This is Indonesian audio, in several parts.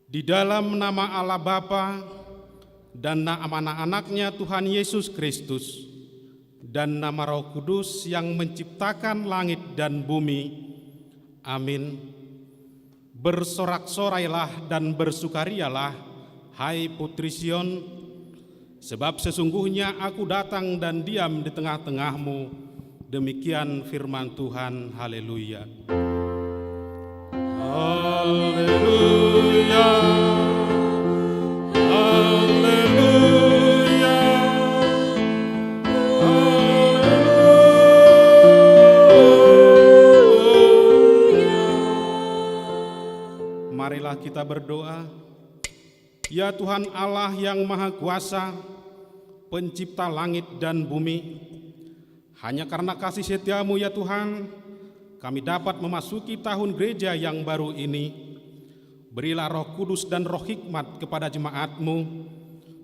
Di dalam nama Allah Bapa dan nama anak-anaknya Tuhan Yesus Kristus dan nama Roh Kudus yang menciptakan langit dan bumi. Amin. Bersorak-sorailah dan bersukarialah, hai putri Sion, sebab sesungguhnya aku datang dan diam di tengah-tengahmu. Demikian firman Tuhan. Haleluya. Haleluya. Haleluya. Haleluya. Marilah kita berdoa. Ya Tuhan Allah yang Maha Kuasa, Pencipta langit dan bumi, hanya karena kasih setiamu ya Tuhan, kami dapat memasuki tahun gereja yang baru ini. Berilah Roh Kudus dan Roh Hikmat kepada jemaat-Mu,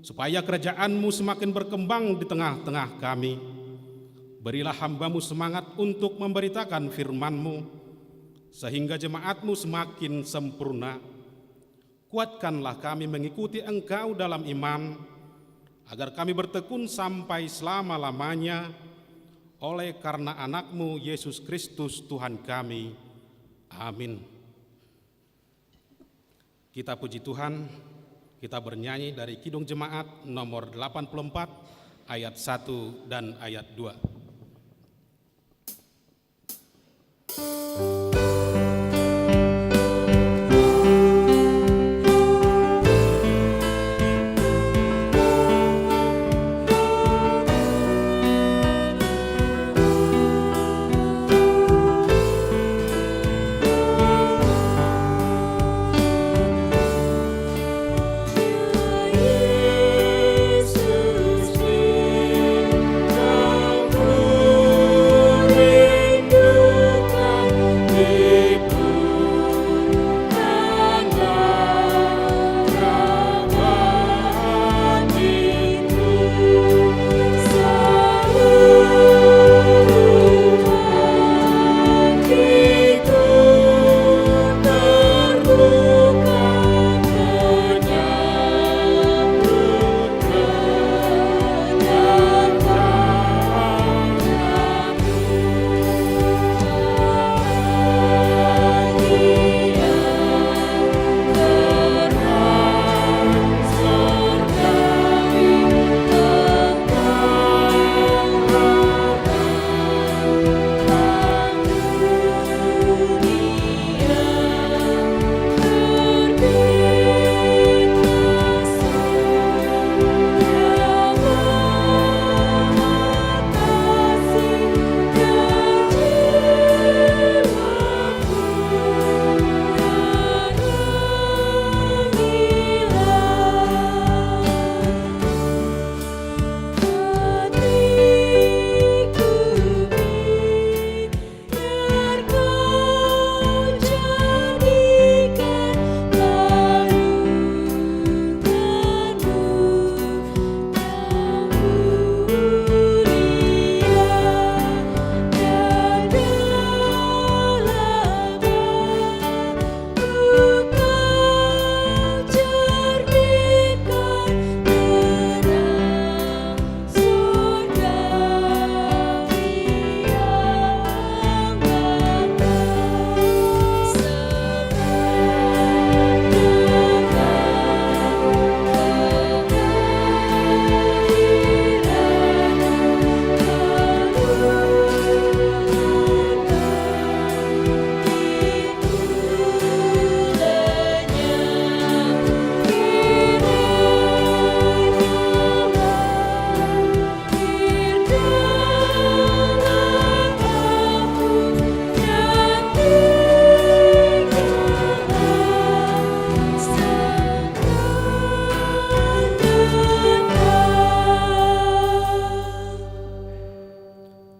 supaya kerajaan-Mu semakin berkembang di tengah-tengah kami. Berilah hamba-Mu semangat untuk memberitakan firman-Mu, sehingga jemaat-Mu semakin sempurna. Kuatkanlah kami mengikuti Engkau dalam iman, agar kami bertekun sampai selama-lamanya, oleh karena anak-Mu Yesus Kristus Tuhan kami. Amin. Kita puji Tuhan, kita bernyanyi dari Kidung Jemaat nomor 84 ayat 1 dan ayat 2.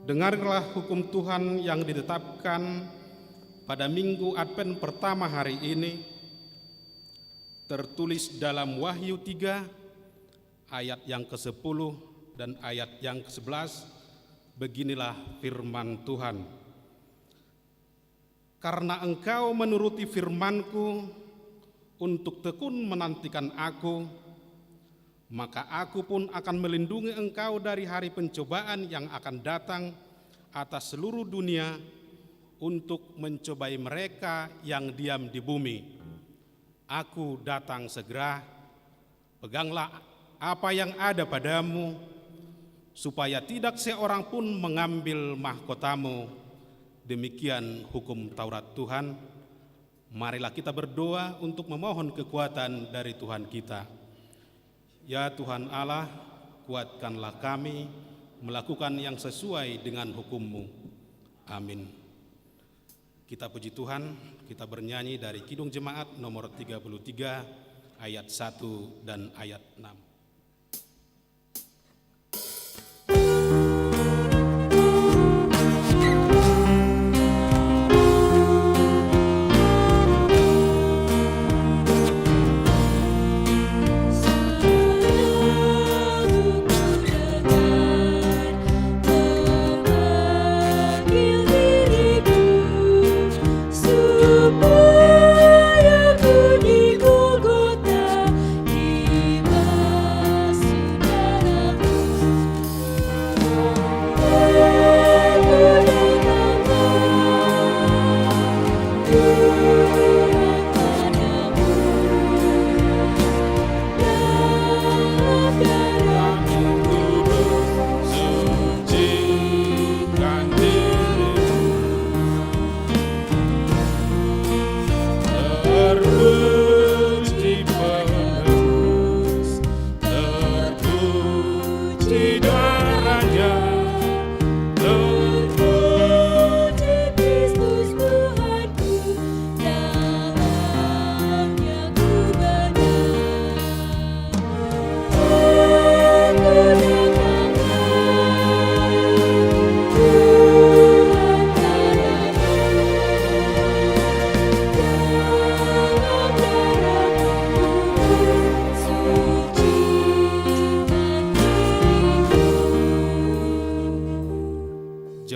Dengarlah hukum Tuhan yang ditetapkan pada Minggu Advent pertama hari ini, tertulis dalam Wahyu 3 ayat yang ke-10 dan ayat yang ke-11. Beginilah firman Tuhan. Karena engkau menuruti firman-Ku, untuk tekun menantikan aku, maka aku pun akan melindungi engkau dari hari pencobaan yang akan datang atas seluruh dunia untuk mencobai mereka yang diam di bumi. Aku datang segera, peganglah apa yang ada padamu, supaya tidak seorang pun mengambil mahkotamu. Demikian hukum Taurat Tuhan. Marilah kita berdoa untuk memohon kekuatan dari Tuhan kita. Ya Tuhan Allah, kuatkanlah kami melakukan yang sesuai dengan hukum-Mu. Amin. Kita puji Tuhan, kita bernyanyi dari Kidung Jemaat nomor 33 ayat 1 dan ayat 6.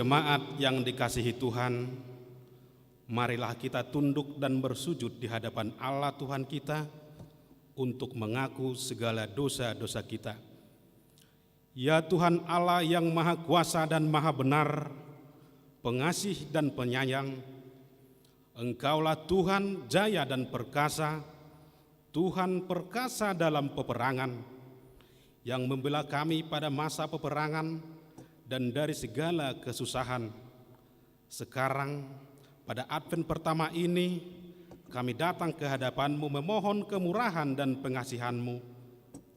Jemaat yang dikasihi Tuhan, marilah kita tunduk dan bersujud di hadapan Allah Tuhan kita untuk mengaku segala dosa-dosa kita. Ya Tuhan Allah yang Maha Kuasa dan Maha Benar, pengasih dan penyayang, Engkaulah Tuhan jaya dan perkasa, Tuhan perkasa dalam peperangan, yang membela kami pada masa peperangan dan dari segala kesusahan. Sekarang pada Advent pertama ini kami datang ke hadapan-Mu memohon kemurahan dan pengasihan-Mu.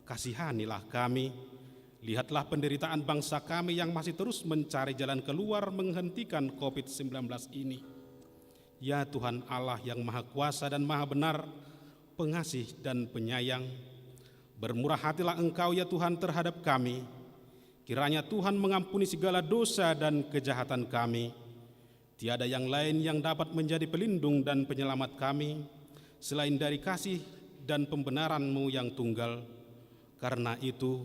Kasihanilah kami, lihatlah penderitaan bangsa kami yang masih terus mencari jalan keluar menghentikan COVID-19 ini. Ya Tuhan Allah yang Maha Kuasa dan Maha Benar, pengasih dan penyayang, bermurah hatilah Engkau ya Tuhan terhadap kami. Kiranya Tuhan mengampuni segala dosa dan kejahatan kami. Tiada yang lain yang dapat menjadi pelindung dan penyelamat kami selain dari kasih dan pembenaran-Mu yang tunggal. Karena itu,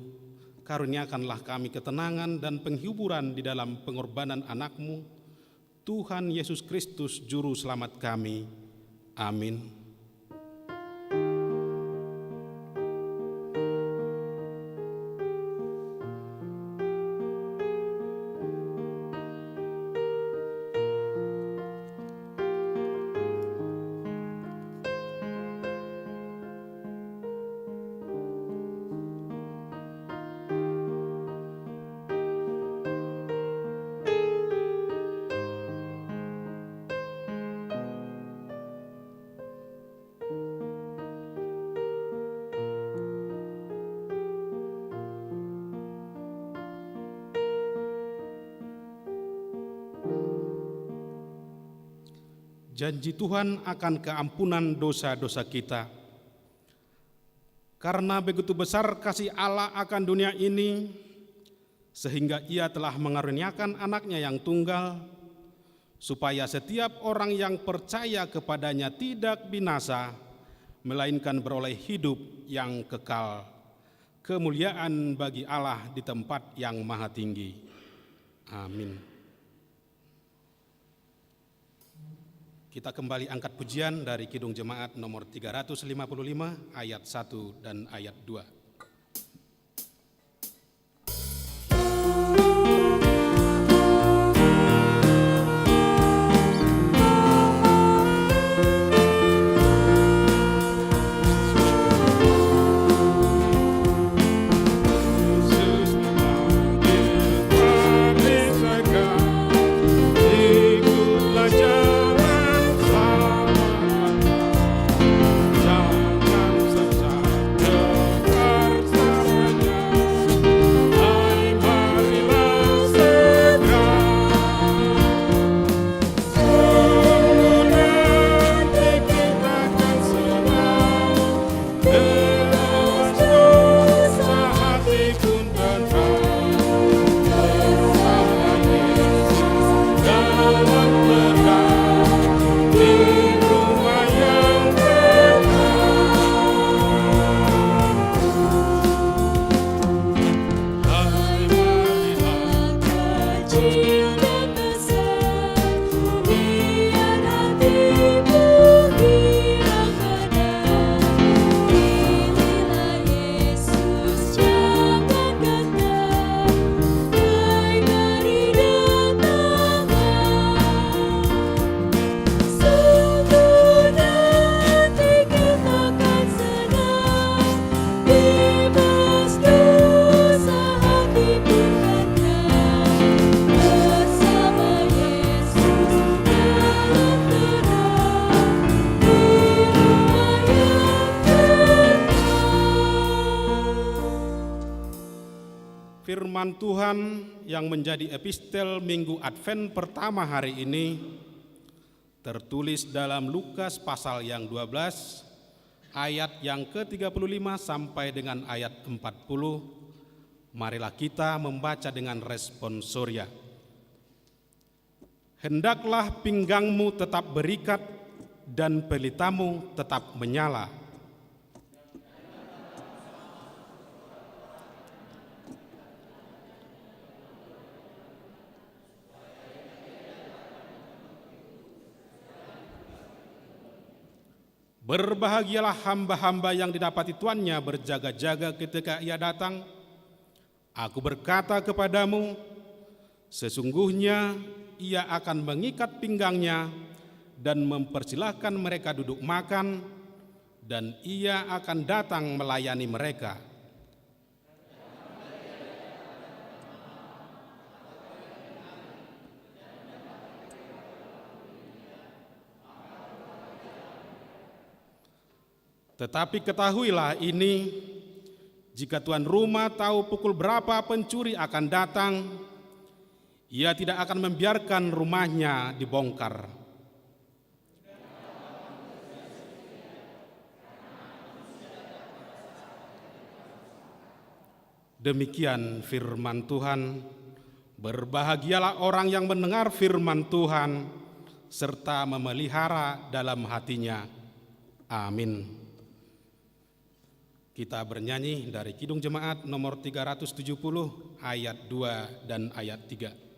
karuniakanlah kami ketenangan dan penghiburan di dalam pengorbanan anak-Mu, Tuhan Yesus Kristus Juru Selamat kami. Amin. Janji Tuhan akan keampunan dosa-dosa kita. Karena begitu besar kasih Allah akan dunia ini, sehingga Ia telah mengaruniakan anaknya yang tunggal, supaya setiap orang yang percaya kepadanya tidak binasa, melainkan beroleh hidup yang kekal. Kemuliaan bagi Allah di tempat yang maha tinggi. Amin. Kita kembali angkat pujian dari Kidung Jemaat nomor 355 ayat 1 dan ayat 2. Firman Tuhan yang menjadi epistel Minggu Advent pertama hari ini tertulis dalam Lukas pasal yang 12 ayat yang ke-35 sampai dengan ayat 40. Marilah kita membaca dengan responsoria. Hendaklah pinggangmu tetap berikat dan pelitamu tetap menyala. Berbahagialah hamba-hamba yang didapati tuannya berjaga-jaga ketika ia datang. Aku berkata kepadamu, sesungguhnya ia akan mengikat pinggangnya dan mempersilahkan mereka duduk makan, dan ia akan datang melayani mereka. Tetapi ketahuilah ini, jika tuan rumah tahu pukul berapa pencuri akan datang, ia tidak akan membiarkan rumahnya dibongkar. Demikian firman Tuhan. Berbahagialah orang yang mendengar firman Tuhan serta memelihara dalam hatinya. Amin. Kita bernyanyi dari Kidung Jemaat nomor 370 ayat 2 dan ayat 3.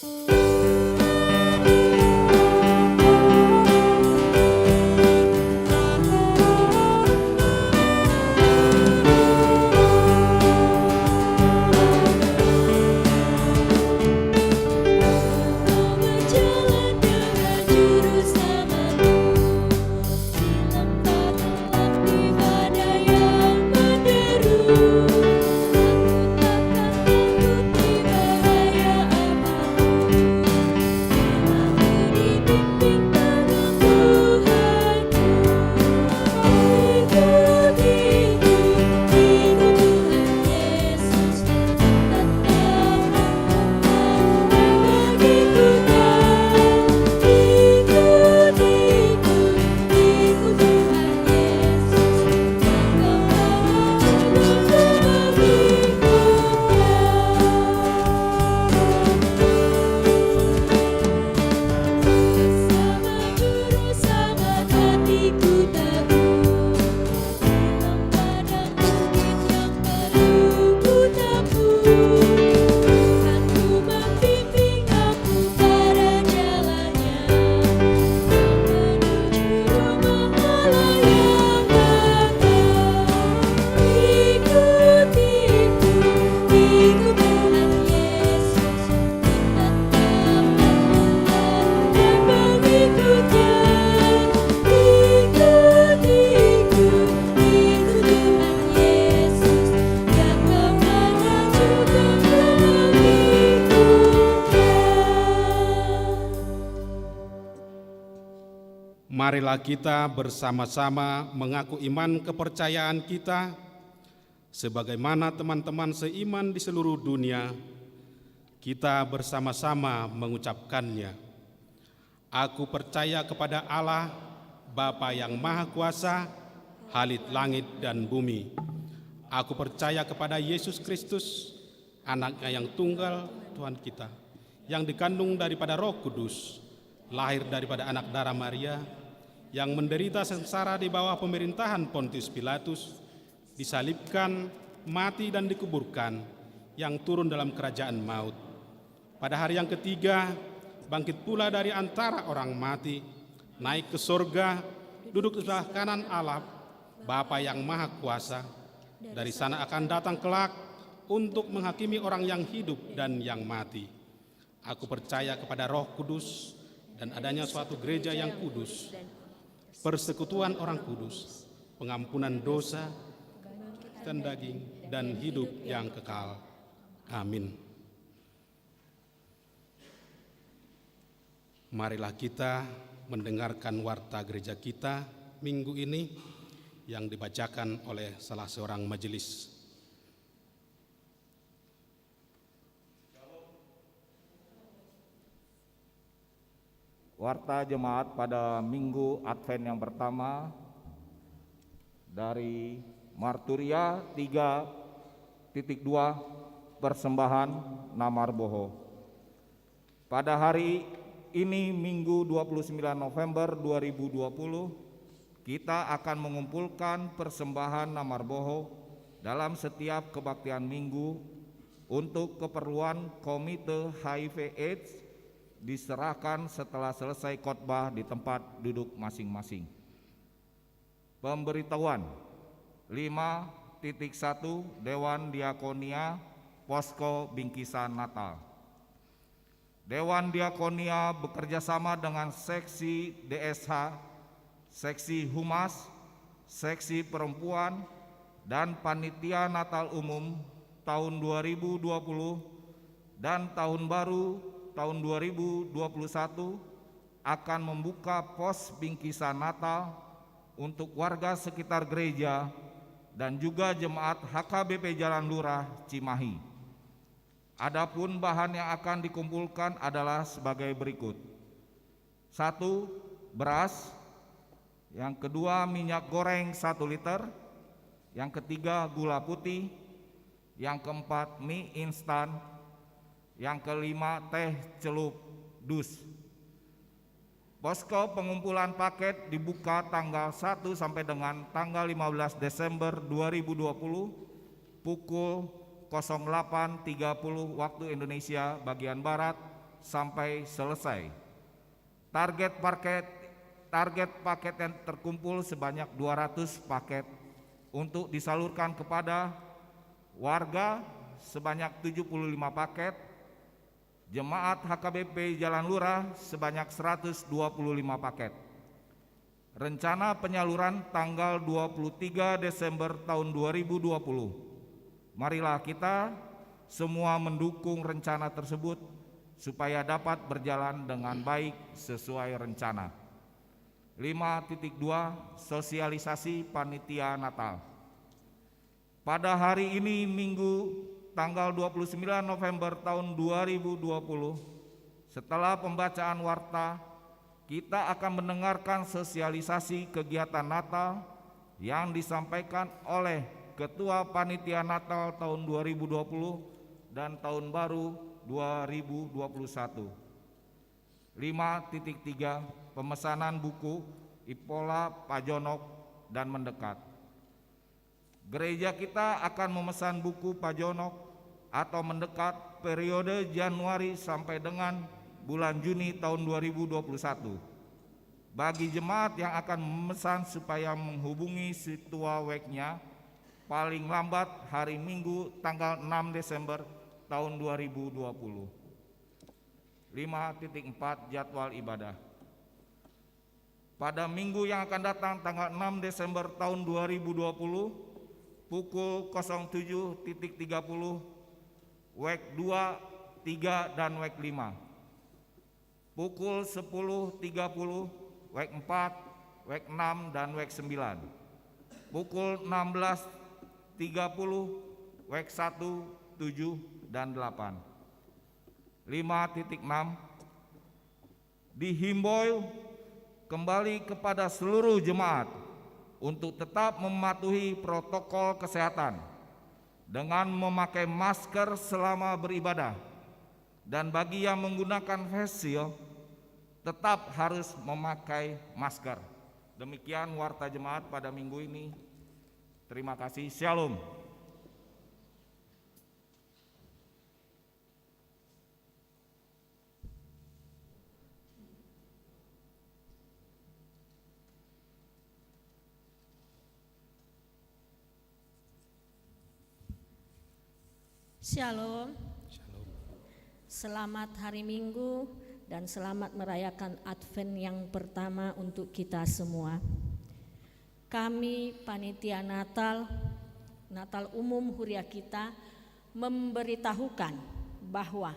Aku takkan takut di bahaya apapun. Marilah kita bersama-sama mengaku iman kepercayaan kita, sebagaimana teman-teman seiman di seluruh dunia, kita bersama-sama mengucapkannya. Aku percaya kepada Allah, Bapa yang Maha Kuasa, Khalid langit dan bumi. Aku percaya kepada Yesus Kristus, Anaknya yang tunggal, Tuhan kita, yang dikandung daripada Roh Kudus, lahir daripada anak darah Maria, yang menderita sengsara di bawah pemerintahan Pontius Pilatus, disalibkan, mati dan dikuburkan, yang turun dalam kerajaan maut. Pada hari yang ketiga, bangkit pula dari antara orang mati, naik ke surga, duduk di sebelah kanan Allah, Bapa yang Maha Kuasa. Dari sana akan datang kelak untuk menghakimi orang yang hidup dan yang mati. Aku percaya kepada Roh Kudus dan adanya suatu gereja yang kudus, persekutuan orang kudus, pengampunan dosa dan daging, dan hidup yang kekal. Amin. Marilah kita mendengarkan warta gereja kita minggu ini yang dibacakan oleh salah seorang majelis. Warta jemaat pada Minggu Advent yang pertama dari Marturia 3.2 Persembahan Namarboho. Pada hari ini Minggu 29 November 2020, kita akan mengumpulkan persembahan Namarboho dalam setiap kebaktian minggu untuk keperluan Komite HIV/AIDS, diserahkan setelah selesai khotbah di tempat duduk masing-masing. Pemberitahuan 5.1 Dewan Diakonia Posko Bingkisan Natal. Dewan Diakonia bekerjasama dengan Seksi DSH, Seksi Humas, Seksi Perempuan, dan Panitia Natal Umum tahun 2020 dan Tahun Baru tahun 2021 akan membuka pos bingkisan Natal untuk warga sekitar gereja dan juga jemaat HKBP Jalan Lurah Cimahi. Adapun bahan yang akan dikumpulkan adalah sebagai berikut: 1. Beras, yang kedua minyak goreng 1 liter, yang ketiga gula putih, yang keempat mie instan, yang kelima teh celup dus. Posko pengumpulan paket dibuka tanggal 1 sampai dengan tanggal 15 Desember 2020 pukul 08.30 waktu Indonesia bagian Barat sampai selesai. Target paket yang terkumpul sebanyak 200 paket untuk disalurkan kepada warga sebanyak 75 paket, jemaat HKBP Jalan Lurah sebanyak 125 paket. Rencana penyaluran tanggal 23 Desember tahun 2020. Marilah kita semua mendukung rencana tersebut supaya dapat berjalan dengan baik sesuai rencana. 5.2 Sosialisasi Panitia Natal. Pada hari ini Minggu tanggal 29 November tahun 2020, setelah pembacaan warta, kita akan mendengarkan sosialisasi kegiatan Natal yang disampaikan oleh Ketua Panitia Natal tahun 2020 dan Tahun Baru 2021. 5.3 Pemesanan buku Ipola Pajonok dan mendekat. Gereja kita akan memesan buku Pajonok atau mendekat periode Januari sampai dengan bulan Juni tahun 2021. Bagi jemaat yang akan memesan supaya menghubungi Situa Weknya paling lambat hari Minggu tanggal 6 Desember tahun 2020. 5.4 Jadwal ibadah. Pada minggu yang akan datang tanggal 6 Desember tahun 2020 pukul 07.30 WEK 2, 3 dan WEK 5. Pukul 10.30 WEK 4, WEK 6 dan WEK 9. Pukul 16.30 WEK 1, 7, dan 8. 5.6 dihimbau kembali kepada seluruh jemaat untuk tetap mematuhi protokol kesehatan dengan memakai masker selama beribadah, dan bagi yang menggunakan face shield tetap harus memakai masker. Demikian warta jemaat pada minggu ini. Terima kasih. Shalom. Shalom. Selamat hari Minggu dan selamat merayakan Advent yang pertama untuk kita semua. Kami panitia Natal umum Huria kita memberitahukan bahwa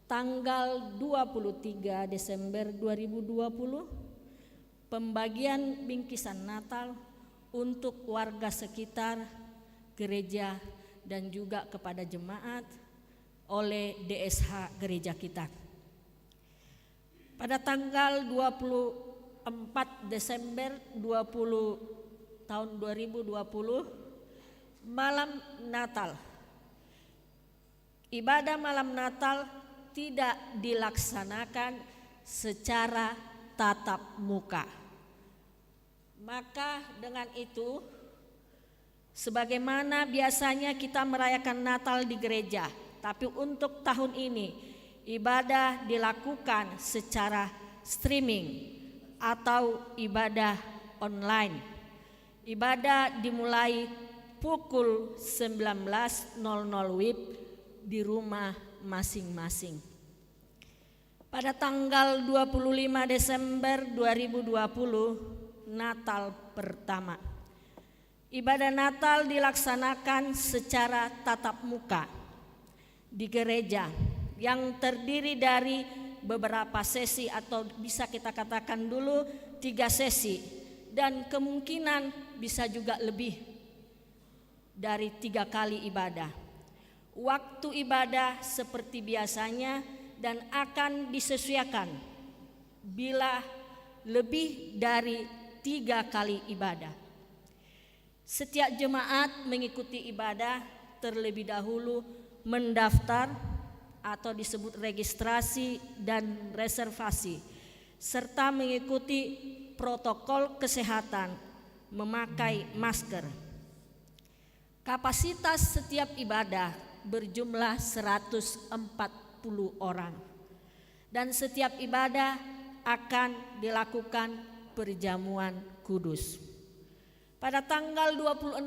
tanggal 23 Desember 2020 pembagian bingkisan Natal untuk warga sekitar gereja dan juga kepada jemaat oleh DSH gereja kita. Pada tanggal 24 Desember 2020 malam Natal. Ibadah malam Natal tidak dilaksanakan secara tatap muka. Maka dengan itu, sebagaimana biasanya kita merayakan Natal di gereja, tapi untuk tahun ini ibadah dilakukan secara streaming atau ibadah online. Ibadah dimulai pukul 19.00 WIB di rumah masing-masing. Pada tanggal 25 Desember 2020, Natal pertama. Ibadah Natal dilaksanakan secara tatap muka di gereja yang terdiri dari beberapa sesi, atau bisa kita katakan dulu 3 sesi, dan kemungkinan bisa juga lebih dari 3 kali ibadah. Waktu ibadah seperti biasanya dan akan disesuaikan bila lebih dari 3 kali ibadah. Setiap jemaat mengikuti ibadah terlebih dahulu mendaftar atau disebut registrasi dan reservasi, serta mengikuti protokol kesehatan, memakai masker. Kapasitas setiap ibadah berjumlah 140 orang, dan setiap ibadah akan dilakukan perjamuan kudus. Pada tanggal 26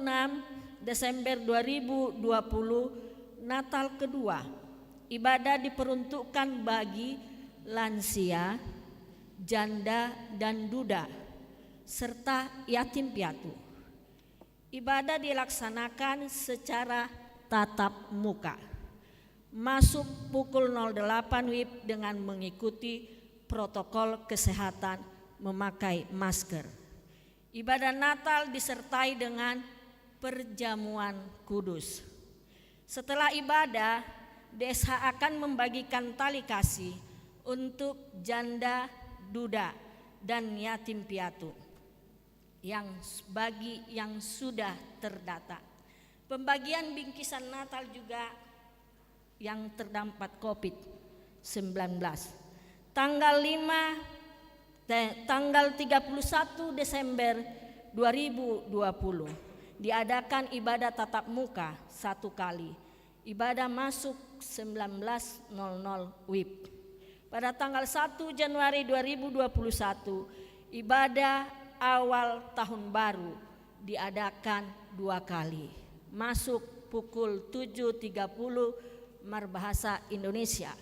Desember 2020, Natal kedua, ibadah diperuntukkan bagi lansia, janda dan duda, serta yatim piatu. Ibadah dilaksanakan secara tatap muka. Masuk pukul 08 WIB dengan mengikuti protokol kesehatan, memakai masker. Ibadah Natal disertai dengan perjamuan kudus. Setelah ibadah, DSH akan membagikan tali kasih untuk janda, duda, dan yatim piatu yang bagi yang sudah terdata. Pembagian bingkisan Natal juga yang terdampak COVID-19. Tanggal 31 Desember 2020 diadakan ibadah tatap muka 1 kali. Ibadah masuk 19.00 WIB. Pada tanggal 1 Januari 2021, ibadah awal tahun baru diadakan 2 kali. Masuk pukul 7.30 Marbahasa Indonesia.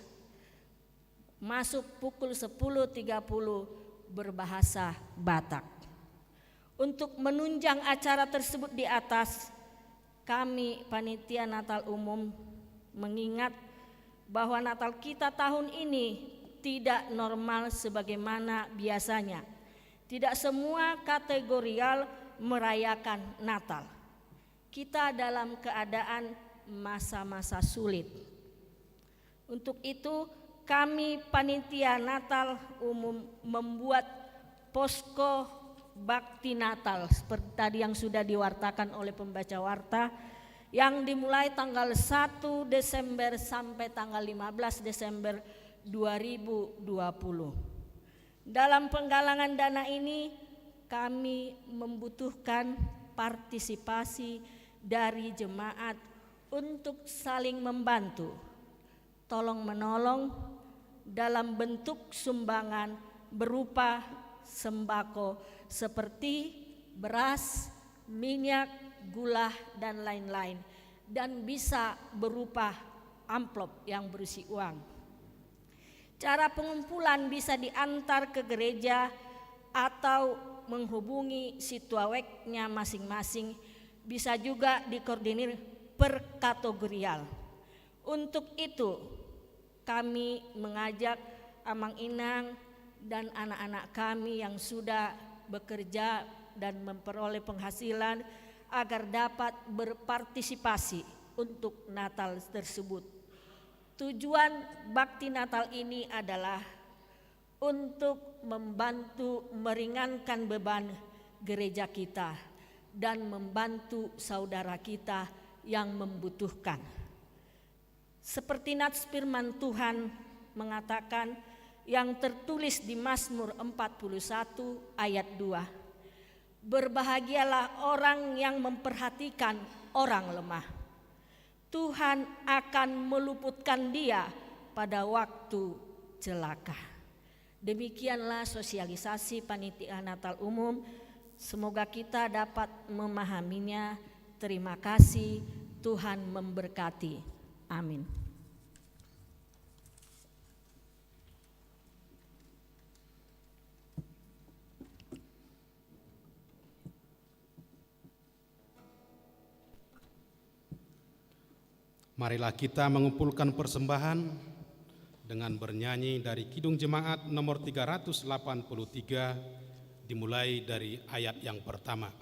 Masuk pukul 10.30 berbahasa Batak. Untuk menunjang acara tersebut di atas, kami panitia Natal umum mengingat bahwa Natal kita tahun ini tidak normal sebagaimana biasanya. Tidak semua kategorial merayakan Natal. Kita dalam keadaan masa-masa sulit. Untuk itu kami panitia Natal umum membuat posko bakti Natal seperti tadi yang sudah diwartakan oleh pembaca warta, yang dimulai tanggal 1 Desember sampai tanggal 15 Desember 2020. Dalam penggalangan dana ini kami membutuhkan partisipasi dari jemaat untuk saling membantu, tolong menolong dalam bentuk sumbangan berupa sembako seperti beras, minyak, gula, dan lain-lain, dan bisa berupa amplop yang berisi uang. Cara pengumpulan bisa diantar ke gereja atau menghubungi situaweknya masing-masing, bisa juga dikoordinir per kategorial. Untuk itu kami mengajak Amang Inang dan anak-anak kami yang sudah bekerja dan memperoleh penghasilan agar dapat berpartisipasi untuk Natal tersebut. Tujuan bakti Natal ini adalah untuk membantu meringankan beban gereja kita dan membantu saudara kita yang membutuhkan. Seperti nats firman Tuhan mengatakan yang tertulis di Mazmur 41 ayat 2. Berbahagialah orang yang memperhatikan orang lemah. Tuhan akan meluputkan dia pada waktu celaka. Demikianlah sosialisasi panitia Natal umum. Semoga kita dapat memahaminya. Terima kasih, Tuhan memberkati. Amin. Marilah kita mengumpulkan persembahan dengan bernyanyi dari Kidung Jemaat nomor 383 dimulai dari ayat yang pertama.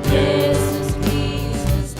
Yesus Kristus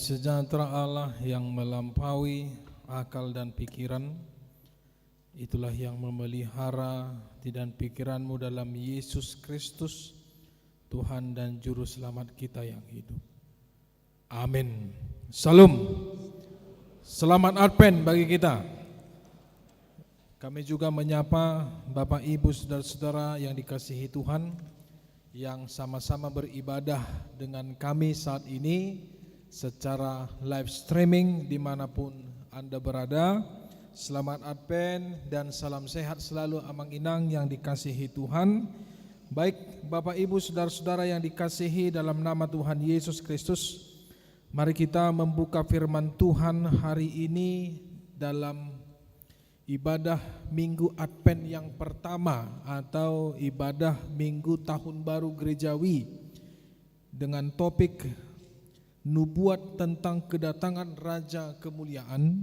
sejahtera Allah yang melampaui akal dan pikiran, itulah yang memelihara hati dan pikiranmu dalam Yesus Kristus, Tuhan dan Juru Selamat kita yang hidup. Amin. Salam. Selamat Advent bagi kita. Kami juga menyapa Bapak Ibu saudara-saudara yang dikasihi Tuhan, yang sama-sama beribadah dengan kami saat ini secara live streaming dimanapun Anda berada. Selamat Advent dan salam sehat selalu Amang Inang yang dikasihi Tuhan. Baik Bapak Ibu saudara-saudara yang dikasihi dalam nama Tuhan Yesus Kristus, mari kita membuka firman Tuhan hari ini dalam ibadah Minggu Advent yang pertama atau ibadah Minggu Tahun Baru Gerejawi dengan topik nubuat tentang kedatangan Raja Kemuliaan,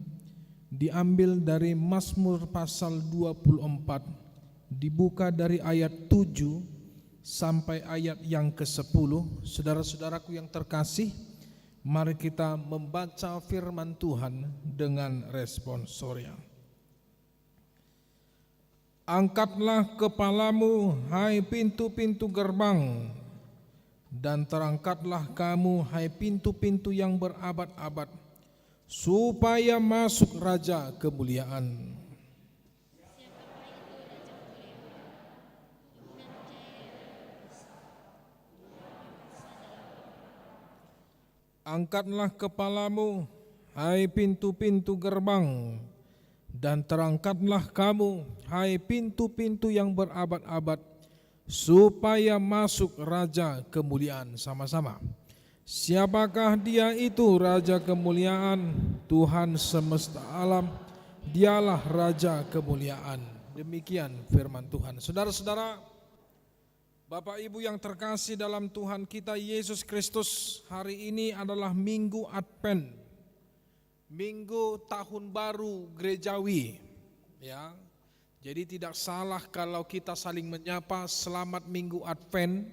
diambil dari Mazmur pasal 24, dibuka dari ayat 7 sampai ayat yang ke-10. Saudara-saudaraku yang terkasih, mari kita membaca firman Tuhan dengan responsoria. Angkatlah kepalamu, hai pintu-pintu gerbang, dan terangkatlah kamu, hai pintu-pintu yang berabad-abad, supaya masuk Raja Kemuliaan. Angkatlah kepalamu, hai pintu-pintu gerbang, dan terangkatlah kamu, hai pintu-pintu yang berabad-abad, supaya masuk Raja Kemuliaan. Sama-sama. Siapakah dia itu Raja Kemuliaan? Tuhan semesta alam, dialah Raja Kemuliaan. Demikian firman Tuhan. Saudara-saudara, Bapak Ibu yang terkasih dalam Tuhan kita Yesus Kristus, hari ini adalah Minggu Advent, Minggu Tahun Baru Gerejawi, ya. Jadi tidak salah kalau kita saling menyapa selamat Minggu Advent,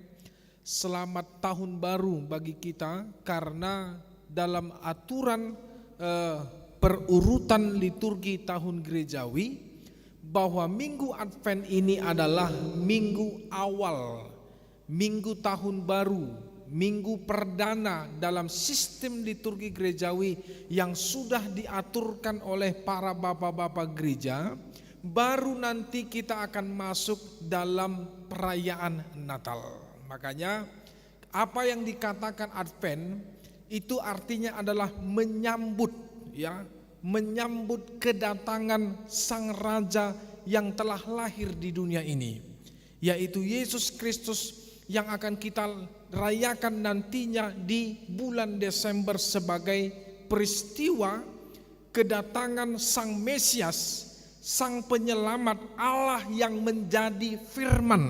selamat Tahun Baru bagi kita, karena dalam aturan perurutan liturgi tahun gerejawi bahwa Minggu Advent ini adalah minggu awal, minggu tahun baru, minggu perdana dalam sistem liturgi gerejawi yang sudah diaturkan oleh para bapak-bapak gereja. Baru nanti kita akan masuk dalam perayaan Natal. Makanya apa yang dikatakan Advent itu artinya adalah menyambut, ya, menyambut kedatangan Sang Raja yang telah lahir di dunia ini, yaitu Yesus Kristus yang akan kita rayakan nantinya di bulan Desember sebagai peristiwa kedatangan Sang Mesias, Sang Penyelamat, Allah yang menjadi firman,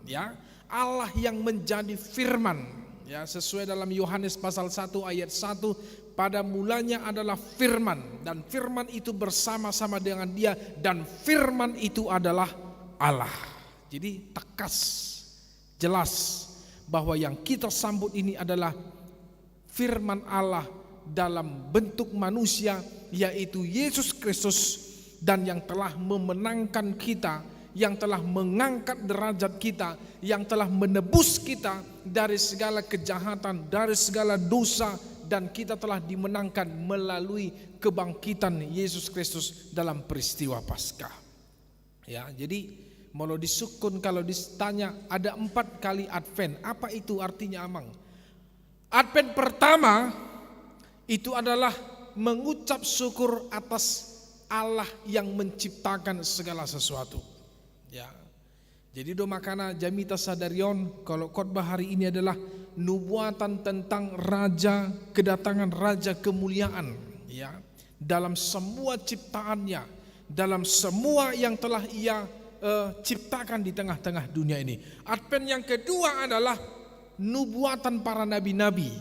ya, Allah yang menjadi firman, ya, sesuai dalam Yohanes pasal 1 ayat 1, pada mulanya adalah firman, dan firman itu bersama-sama dengan dia, dan firman itu adalah Allah. Jadi tegas, jelas bahwa yang kita sambut ini adalah firman Allah dalam bentuk manusia, yaitu Yesus Kristus, dan yang telah memenangkan kita, yang telah mengangkat derajat kita, yang telah menebus kita dari segala kejahatan, dari segala dosa, dan kita telah dimenangkan melalui kebangkitan Yesus Kristus dalam peristiwa Paskah. Ya, jadi mau disukun kalau ditanya ada 4 kali Advent, apa itu artinya, Amang? Advent pertama itu adalah mengucap syukur atas Allah yang menciptakan segala sesuatu, ya. Jadi domakana jamita sadarion, kalau khotbah hari ini adalah nubuatan tentang raja, kedatangan Raja Kemuliaan, ya, dalam semua ciptaannya, dalam semua yang telah ia ciptakan di tengah-tengah dunia ini. Advent yang kedua adalah nubuatan para nabi-nabi.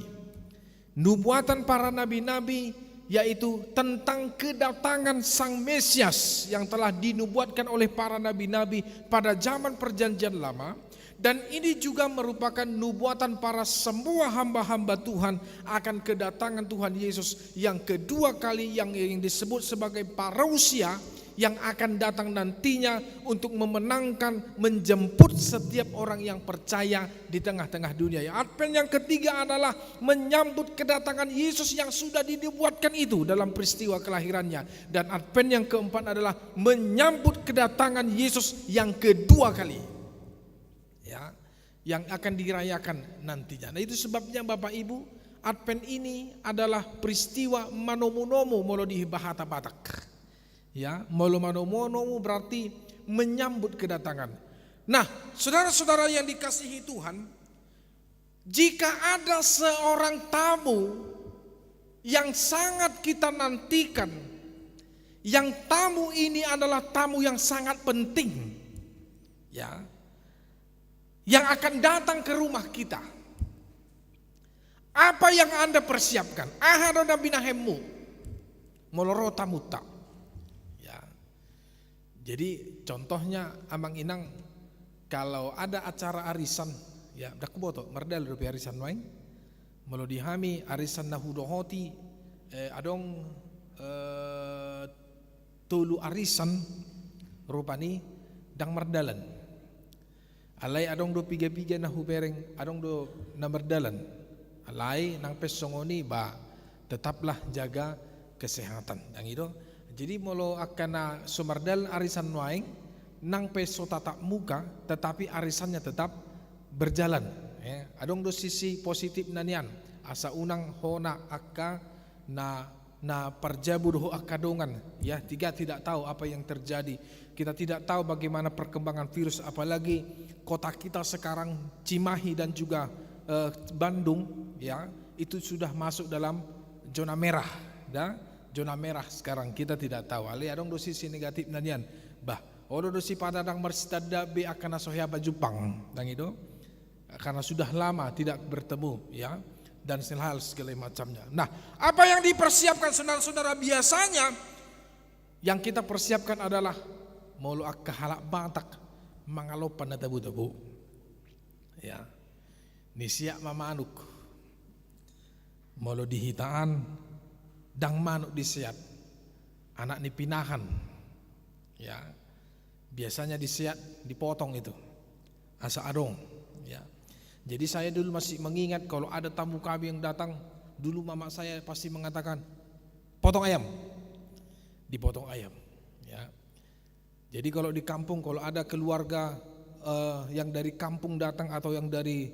Nubuatan para nabi-nabi yaitu tentang kedatangan Sang Mesias yang telah dinubuatkan oleh para nabi-nabi pada zaman Perjanjian Lama, Dan ini juga merupakan nubuatan para semua hamba-hamba Tuhan akan kedatangan Tuhan Yesus yang kedua kali, yang disebut sebagai parousia, yang akan datang nantinya untuk memenangkan, menjemput setiap orang yang percaya di tengah-tengah dunia. Advent yang ketiga adalah menyambut kedatangan Yesus yang sudah dinubuatkan itu dalam peristiwa kelahirannya. Dan Advent yang keempat adalah menyambut kedatangan Yesus yang kedua kali, ya, yang akan dirayakan nantinya. Nah, itu sebabnya Bapak Ibu, Advent ini adalah peristiwa manomu-nomu molo di bahasa Batak. Ya, manomu berarti menyambut kedatangan. Nah, saudara-saudara yang dikasihi Tuhan, jika ada seorang tamu yang sangat kita nantikan, yang tamu ini adalah tamu yang sangat penting, ya, yang akan datang ke rumah kita. Apa yang Anda persiapkan? Ahadona binahemu moloro tamu tak. Jadi contohnya Amang Inang, kalau ada acara arisan, ya dak boto merdel rupi arisan wain, melo dihami arisan nahudohoti, adong tulu arisan rupani dang merdalan. Alai adong do piga-piga nahu bereng, adong do na merdalan. Alai nang pesongoni ba tetaplah jaga kesehatan. Dang itu. Jadi molo akan sumardal arisan waing nang peso tatap muka, tetapi arisannya tetap berjalan. Ya. Adong do sisi positif nanian. Asa unang hona akka na perjabur ho akadongan. Ya, tidak tahu apa yang terjadi. Kita tidak tahu bagaimana perkembangan virus, apalagi kota kita sekarang Cimahi dan juga Bandung, ya itu sudah masuk dalam zona merah. Ya. Zona merah sekarang, kita tidak tahu. Ali adong do sisi negatif nanian. Bah, odo do si padadang berstada be akan asohya Jepang. Dang itu karena sudah lama tidak bertemu, ya, dan hal segala macamnya. Nah, apa yang dipersiapkan saudara-saudara? Biasanya yang kita persiapkan adalah molo akka halak batak mangalopan na tabu-tabu. Ya. Nisiak mama anuk. Molo dihitaan dang manuk disiat, anak dipinahan, ya biasanya disiat dipotong itu, asa adong, ya. Jadi saya dulu masih mengingat kalau ada tamu kami yang datang, dulu mama saya pasti mengatakan potong ayam, dipotong ayam, ya. Jadi kalau di kampung kalau ada keluarga yang dari kampung datang atau yang dari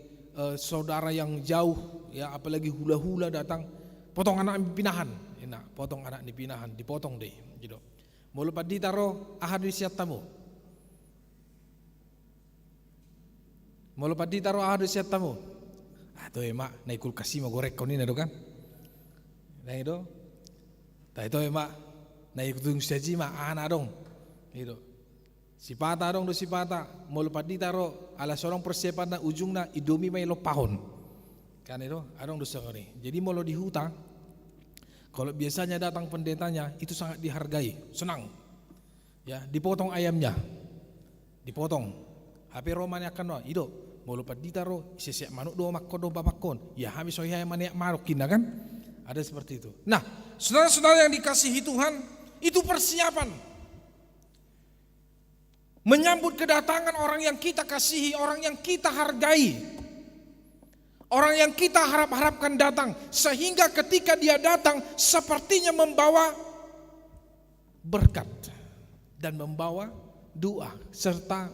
saudara yang jauh, ya apalagi hula-hula datang, potong anak pinahan. Nah, potong anak dipinahan, dipotong deh, gitu. Mau lupa ditaro ahad siat tamu. Mau lupa ditaro ahad siat tamu. Ah, tuh emak, naik kulkas mau gorek kau ni nado kan? Nah itu, tak itu emak, naik kutung saji mak anak dong, gitu. Si pata dong do si pata, mau lupa ditaro ala seorang persiapan na ujungna idomi mai lo pahon, kan itu, adong do sekali. Jadi mau lo di hutan. Kalau biasanya datang pendetanya itu sangat dihargai, senang. Ya, dipotong ayamnya. Dipotong. HP romanya kan ido, mau lupa ditaro sesiak manuk do makko do babakon. Ya, habis soya maniak marukin kan? Ada seperti itu. Nah, saudara-saudara yang dikasihi Tuhan, itu persiapan menyambut kedatangan orang yang kita kasihi, orang yang kita hargai. Orang yang kita harap-harapkan datang, sehingga ketika dia datang sepertinya membawa berkat dan membawa doa serta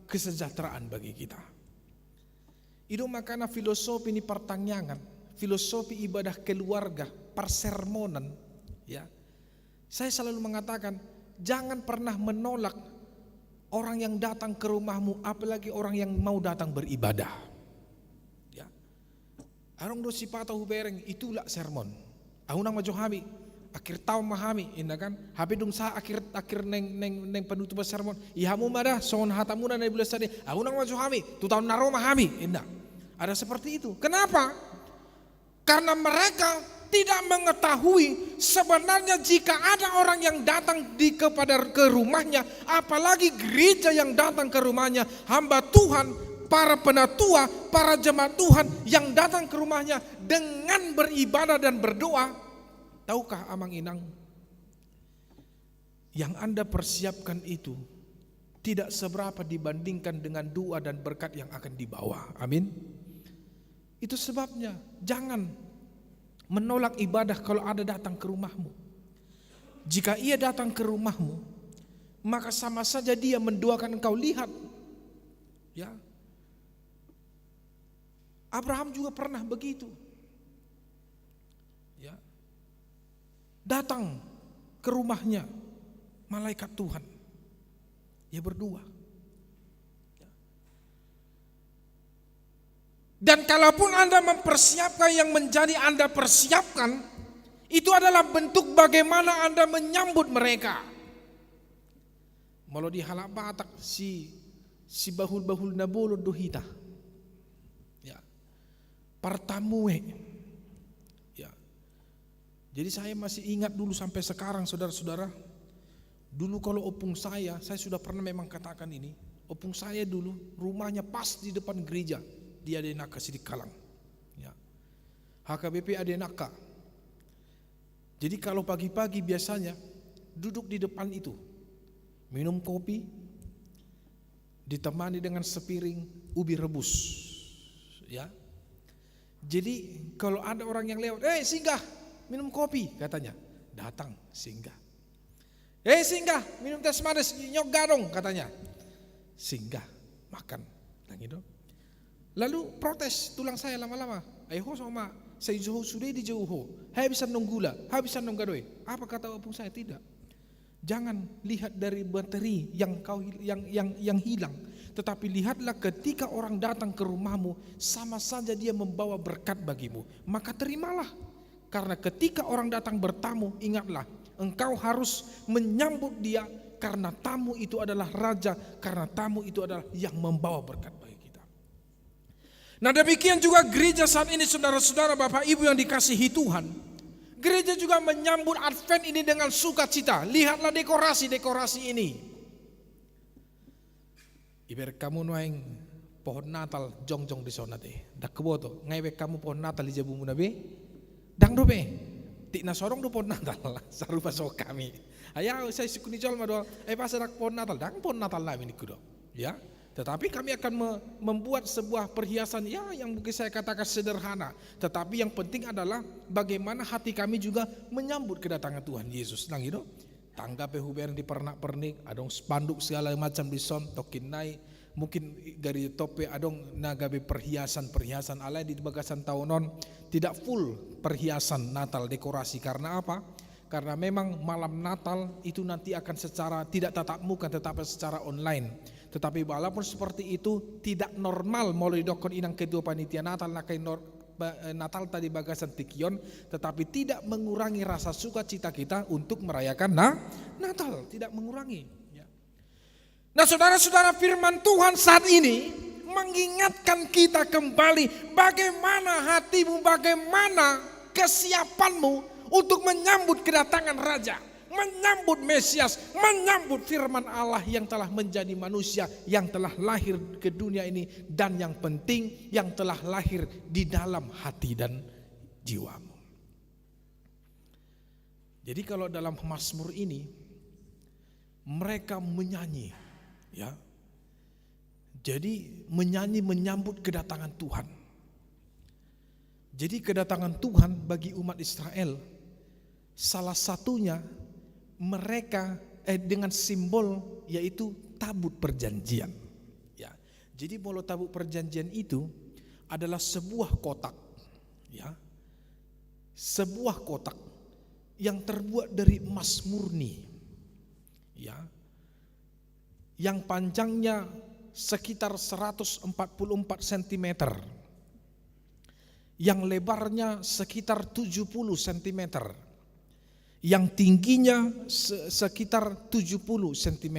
kesejahteraan bagi kita. Itu makanya filosofi ini pertanyaan, filosofi ibadah keluarga, persermonan, ya. Saya selalu mengatakan, jangan pernah menolak orang yang datang ke rumahmu, apalagi orang yang mau datang beribadah. Arong do sipata hubereng itulah sermon. Ahunang majo hami, akhir tahun mahami, indah kan? Habi dum sa akhir neng penutup sermon. Ihamu mada son hatamuna na bulan sadi. Ahunang majo hami, tu tahun naro mahami, indah. Ada seperti itu. Kenapa? Karena mereka tidak mengetahui sebenarnya jika ada orang yang datang ke rumahnya, apalagi gereja yang datang ke rumahnya, hamba Tuhan para penatua, para jemaat Tuhan yang datang ke rumahnya dengan beribadah dan berdoa. Tahukah Amang Inang, yang Anda persiapkan itu tidak seberapa dibandingkan dengan doa dan berkat yang akan dibawa. Amin. Itu sebabnya jangan menolak ibadah kalau ada datang ke rumahmu. Jika ia datang ke rumahmu, maka sama saja dia mendoakan engkau. Lihat, ya, Abraham juga pernah begitu, ya, datang ke rumahnya malaikat Tuhan, dia berdoa. Dan kalaupun Anda mempersiapkan yang menjadi Anda persiapkan, itu adalah bentuk bagaimana Anda menyambut mereka. Malu di halak batak si bahul-bahul nabolo dohita, ya, partamue, ya. Jadi saya masih ingat dulu sampai sekarang, saudara-saudara. Dulu kalau opung saya sudah pernah memang katakan ini. Opung saya dulu rumahnya pas di depan gereja di Adenaka Sidikalang, ya. HKBP Adenaka. Jadi kalau pagi-pagi biasanya duduk di depan itu, minum kopi, ditemani dengan sepiring ubi rebus, ya. Jadi kalau ada orang yang lewat, singgah minum kopi, katanya, datang singgah. Singgah minum teh manis nyok gadong, katanya, singgah makan, nah gitu. Lalu protes tulang saya lama-lama, ayo sama saya jauh sudah di jauh, habisan nonggula, habisan nonggadoy. Apa kata opung saya? Tidak. Jangan lihat dari materi yang hilang, tetapi lihatlah ketika orang datang ke rumahmu, sama saja dia membawa berkat bagimu, maka terimalah. Karena ketika orang datang bertamu, ingatlah, engkau harus menyambut dia, karena tamu itu adalah raja, karena tamu itu adalah yang membawa berkat bagi kita. Nah, demikian juga gereja saat ini, saudara-saudara, Bapak Ibu yang dikasihi Tuhan. Gereja juga menyambut Advent ini dengan sukacita. Lihatlah dekorasi-dekorasi ini. Iber kamu nuaing pohon Natal jongjong di sana teh. Dak keboto, ngaibe kamu pohon Natal di jabu munabe. Dang dobe. Ti na sorong do pohon Natal sarupa so kami. Ayaw saya sukuni jol mado, pasarak pohon Natal, dang pohon Natal namin ikudo. Ya. Tetapi kami akan membuat sebuah perhiasan, ya, yang mungkin saya katakan sederhana. Tetapi yang penting adalah bagaimana hati kami juga menyambut kedatangan Tuhan Yesus. Nang gitu, tangga pehuber di pernak-pernik, adong spanduk segala macam di son, tokin naik, mungkin dari tope adong nagabe perhiasan alai di bagasan tahunon, tidak full perhiasan Natal dekorasi. Karena apa? Karena memang malam Natal itu nanti akan secara tidak tatap muka tetapi secara online. Tetapi walaupun seperti itu tidak normal melalui dokon inang kedua panitia Natal nakai Natal tadi bagasan tikion, tetapi tidak mengurangi rasa sukacita kita untuk merayakan Natal, tidak mengurangi. Nah, saudara-saudara, firman Tuhan saat ini mengingatkan kita kembali bagaimana hatimu, bagaimana kesiapanmu untuk menyambut kedatangan Raja, menyambut Mesias, menyambut firman Allah yang telah menjadi manusia, yang telah lahir ke dunia ini, dan yang penting yang telah lahir di dalam hati dan jiwamu. Jadi kalau dalam Mazmur ini mereka menyanyi, ya. Jadi menyanyi menyambut kedatangan Tuhan. Jadi kedatangan Tuhan bagi umat Israel salah satunya mereka dengan simbol yaitu tabut perjanjian. Ya. Jadi kalau tabut perjanjian itu adalah sebuah kotak, ya, sebuah kotak yang terbuat dari emas murni, ya, yang panjangnya sekitar 144 cm, yang lebarnya sekitar 70 cm. Yang tingginya sekitar 70 cm,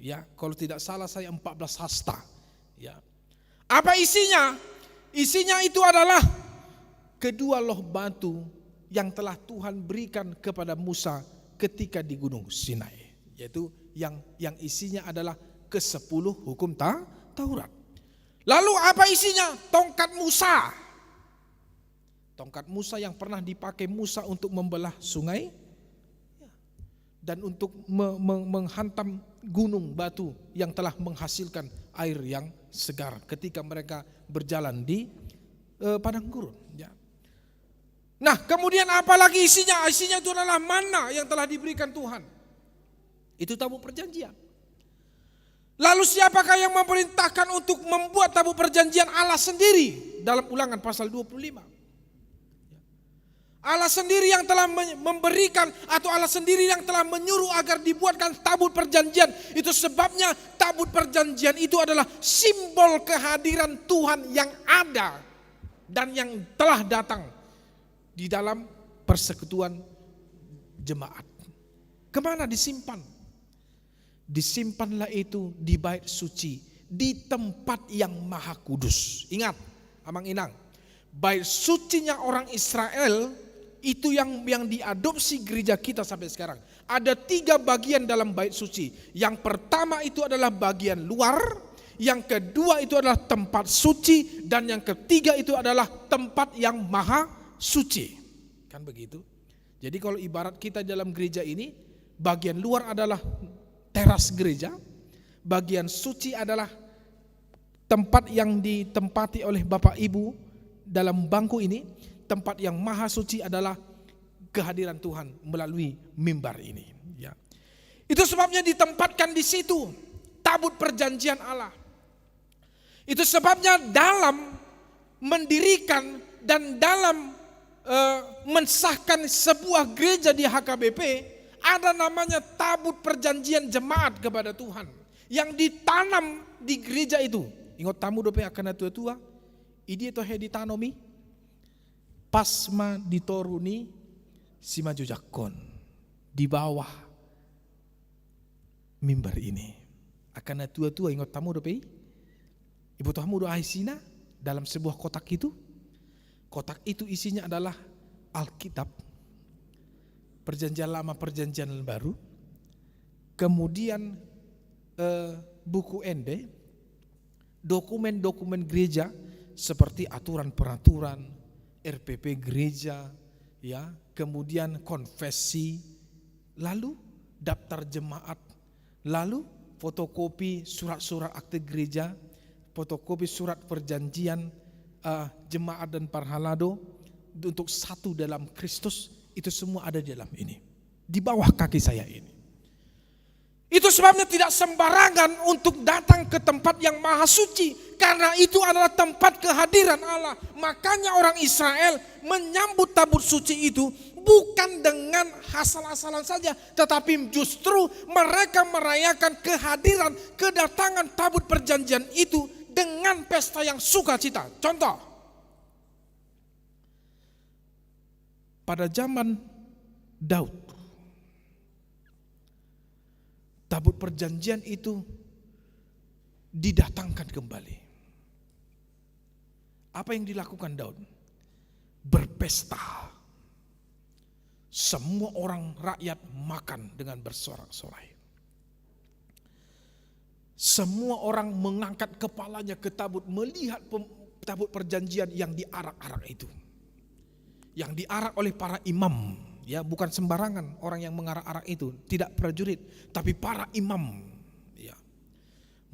ya, kalau tidak salah saya 14 hasta, ya. Apa isinya? Isinya itu adalah kedua loh batu yang telah Tuhan berikan kepada Musa ketika di Gunung Sinai, yaitu yang isinya adalah ke-10 hukum Taurat. Lalu apa isinya? Tongkat Musa. Tongkat Musa yang pernah dipakai Musa untuk membelah sungai dan untuk menghantam gunung batu yang telah menghasilkan air yang segar ketika mereka berjalan di padang gurun. Ya. Nah, kemudian apa lagi isinya? Isinya itu adalah manna yang telah diberikan Tuhan. Itu tabut perjanjian. Lalu siapakah yang memerintahkan untuk membuat tabut perjanjian? Allah sendiri dalam Ulangan pasal 25. Allah sendiri yang telah memberikan atau Allah sendiri yang telah menyuruh agar dibuatkan tabut perjanjian. Itu sebabnya tabut perjanjian itu adalah simbol kehadiran Tuhan yang ada dan yang telah datang di dalam persekutuan jemaat. Kemana disimpan? Disimpanlah itu di bait suci, di tempat yang maha kudus. Ingat, Amang Inang, bait sucinya orang Israel itu yang diadopsi gereja kita sampai sekarang. Ada 3 bagian dalam bait suci. Yang pertama itu adalah bagian luar, yang kedua itu adalah tempat suci, dan yang ketiga itu adalah tempat yang maha suci. Kan begitu? Jadi kalau ibarat kita dalam gereja ini, bagian luar adalah teras gereja, bagian suci adalah tempat yang ditempati oleh Bapak Ibu dalam bangku ini, tempat yang maha suci adalah kehadiran Tuhan melalui mimbar ini. Ya. Itu sebabnya ditempatkan di situ tabut perjanjian Allah. Itu sebabnya dalam mendirikan dan dalam mensahkan sebuah gereja di HKBP, ada namanya tabut perjanjian jemaat kepada Tuhan yang ditanam di gereja itu. Ingat tamu dope akan tua-tua, ini itu ditanomi pasma ditoruni si maju jakon di bawah mimbar ini. Akan tua-tua ingat tamu dope, ibu tamu doa isina dalam sebuah kotak itu. Kotak itu isinya adalah Alkitab, Perjanjian Lama, Perjanjian Baru, kemudian buku Ende, dokumen-dokumen gereja seperti aturan-peraturan, RPP gereja, ya, kemudian konfesi, lalu daftar jemaat, lalu fotokopi surat-surat akte gereja, fotokopi surat perjanjian jemaat dan parhalado untuk satu dalam Kristus. Itu semua ada di dalam ini, di bawah kaki saya ini. Itu sebabnya tidak sembarangan untuk datang ke tempat yang maha suci, karena itu adalah tempat kehadiran Allah. Makanya orang Israel menyambut tabut suci itu bukan dengan asal-asalan saja, tetapi justru mereka merayakan kehadiran, kedatangan tabut perjanjian itu dengan pesta yang sukacita. Contoh, pada zaman Daud, tabut perjanjian itu didatangkan kembali. Apa yang dilakukan Daud? Berpesta. Semua orang rakyat makan dengan bersorak-sorai. Semua orang mengangkat kepalanya ke tabut, melihat tabut perjanjian yang diarak-arak itu. Yang diarak oleh para imam, ya, bukan sembarangan orang yang mengarak-arak itu, tidak prajurit, tapi para imam. Ya.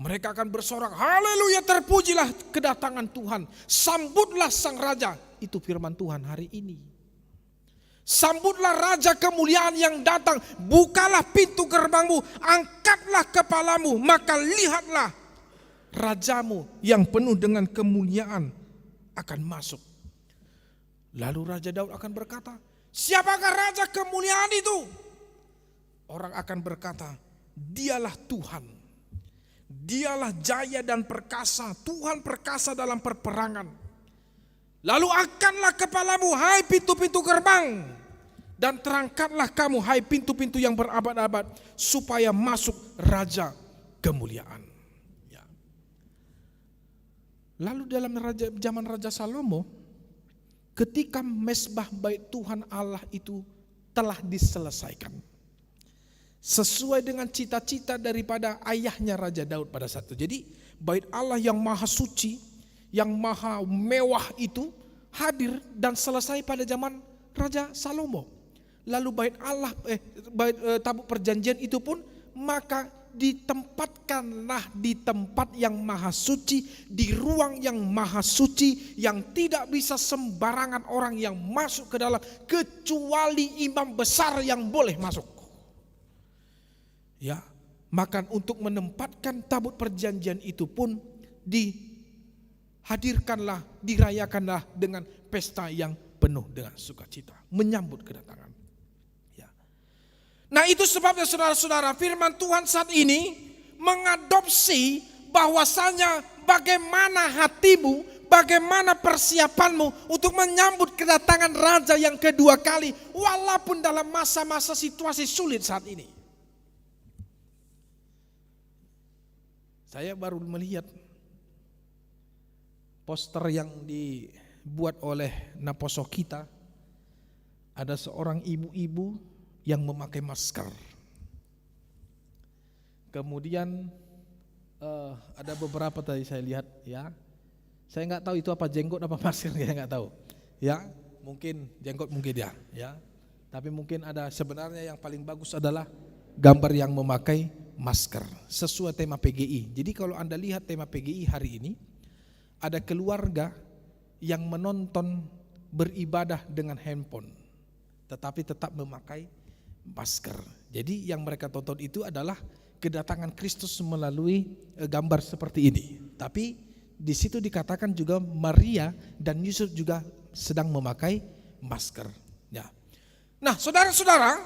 Mereka akan bersorak, haleluya, terpujilah kedatangan Tuhan, sambutlah sang raja. Itu firman Tuhan hari ini. Sambutlah raja kemuliaan yang datang, bukalah pintu gerbangmu, angkatlah kepalamu, maka lihatlah rajamu yang penuh dengan kemuliaan akan masuk. Lalu Raja Daud akan berkata, siapakah raja kemuliaan itu? Orang akan berkata, dialah Tuhan. Dialah jaya dan perkasa, Tuhan perkasa dalam perperangan. Lalu angkatlah kepalamu, hai pintu-pintu gerbang, dan terangkatlah kamu, hai pintu-pintu yang berabad-abad, supaya masuk raja kemuliaan. Ya. Lalu dalam zaman Raja Salomo, ketika mesbah bait Tuhan Allah itu telah diselesaikan, sesuai dengan cita-cita daripada ayahnya Raja Daud pada saat itu. Jadi bait Allah yang maha suci, yang maha mewah itu hadir dan selesai pada zaman Raja Salomo. Lalu bait Allah, tabut perjanjian itu pun maka ditempatkanlah di tempat yang maha suci, di ruang yang maha suci, yang tidak bisa sembarangan orang yang masuk ke dalam, kecuali imam besar yang boleh masuk. Ya, maka untuk menempatkan tabut perjanjian itu pun dihadirkanlah, dirayakanlah dengan pesta yang penuh dengan sukacita, menyambut kedatangan. Nah, itu sebabnya saudara-saudara, firman Tuhan saat ini mengadopsi bahwasanya bagaimana hatimu, bagaimana persiapanmu untuk menyambut kedatangan Raja yang kedua kali, walaupun dalam masa-masa situasi sulit saat ini. Saya baru melihat poster yang dibuat oleh Naposo kita, ada seorang ibu-ibu yang memakai masker. Kemudian ada beberapa tadi saya lihat, ya. Saya nggak tahu itu apa jenggot apa masker, saya nggak tahu. Ya, mungkin jenggot mungkin ya. Tapi mungkin ada, sebenarnya yang paling bagus adalah gambar yang memakai masker sesuai tema PGI. Jadi kalau Anda lihat tema PGI hari ini, ada keluarga yang menonton beribadah dengan handphone, tetapi tetap memakai masker. Jadi yang mereka tonton itu adalah kedatangan Kristus melalui gambar seperti ini. Tapi di situ dikatakan juga Maria dan Yusuf juga sedang memakai masker. Ya. Nah, saudara-saudara,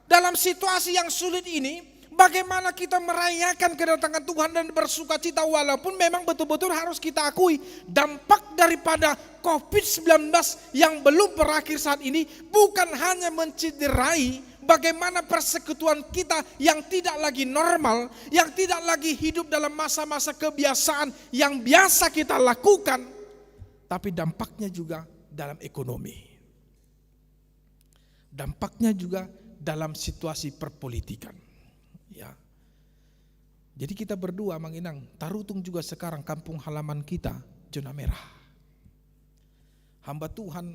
dalam situasi yang sulit ini, bagaimana kita merayakan kedatangan Tuhan dan bersukacita, walaupun memang betul-betul harus kita akui dampak daripada COVID-19 yang belum berakhir saat ini bukan hanya mencederai bagaimana persekutuan kita yang tidak lagi normal, yang tidak lagi hidup dalam masa-masa kebiasaan yang biasa kita lakukan, tapi dampaknya juga dalam ekonomi. Dampaknya juga dalam situasi perpolitikan. Ya. Jadi kita berdua Manginang, Tarutung juga sekarang kampung halaman kita zona merah. Hamba Tuhan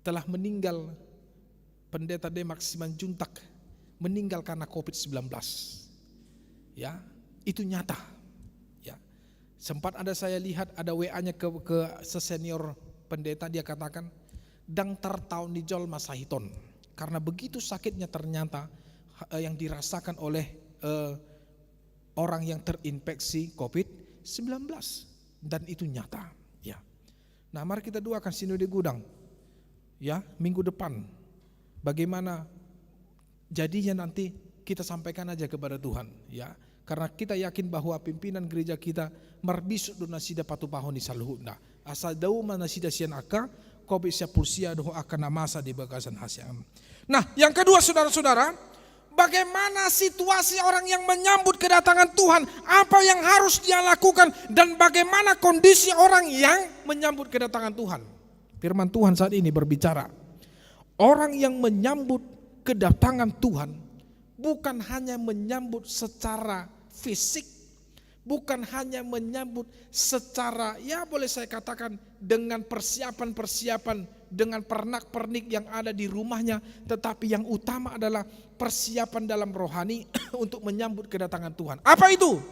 telah meninggal, Pendeta Demak Simanjuntak meninggal karena COVID-19. Ya, itu nyata. Ya. Sempat ada saya lihat ada WA-nya ke sesenior pendeta, dia katakan dang tertaun di jol masahiton. Karena begitu sakitnya ternyata yang dirasakan oleh orang yang terinfeksi COVID-19, dan itu nyata. Ya. Nah, mari kita doakan Sinode Gudang. Ya, minggu depan bagaimana jadinya nanti kita sampaikan aja kepada Tuhan, ya. Karena kita yakin bahwa pimpinan gereja kita marbisuk donasida patu pahoni saluhuna. Asal dau manasida sian aka kobe sia pulsia doh akan namasa di bagasan hasyam. Nah, yang kedua saudara-saudara, bagaimana situasi orang yang menyambut kedatangan Tuhan, apa yang harus dia lakukan, dan bagaimana kondisi orang yang menyambut kedatangan Tuhan. Firman Tuhan saat ini berbicara, orang yang menyambut kedatangan Tuhan bukan hanya menyambut secara fisik, bukan hanya menyambut secara, ya boleh saya katakan dengan persiapan-persiapan, dengan pernak-pernik yang ada di rumahnya, tetapi yang utama adalah persiapan dalam rohani untuk menyambut kedatangan Tuhan. Apa itu?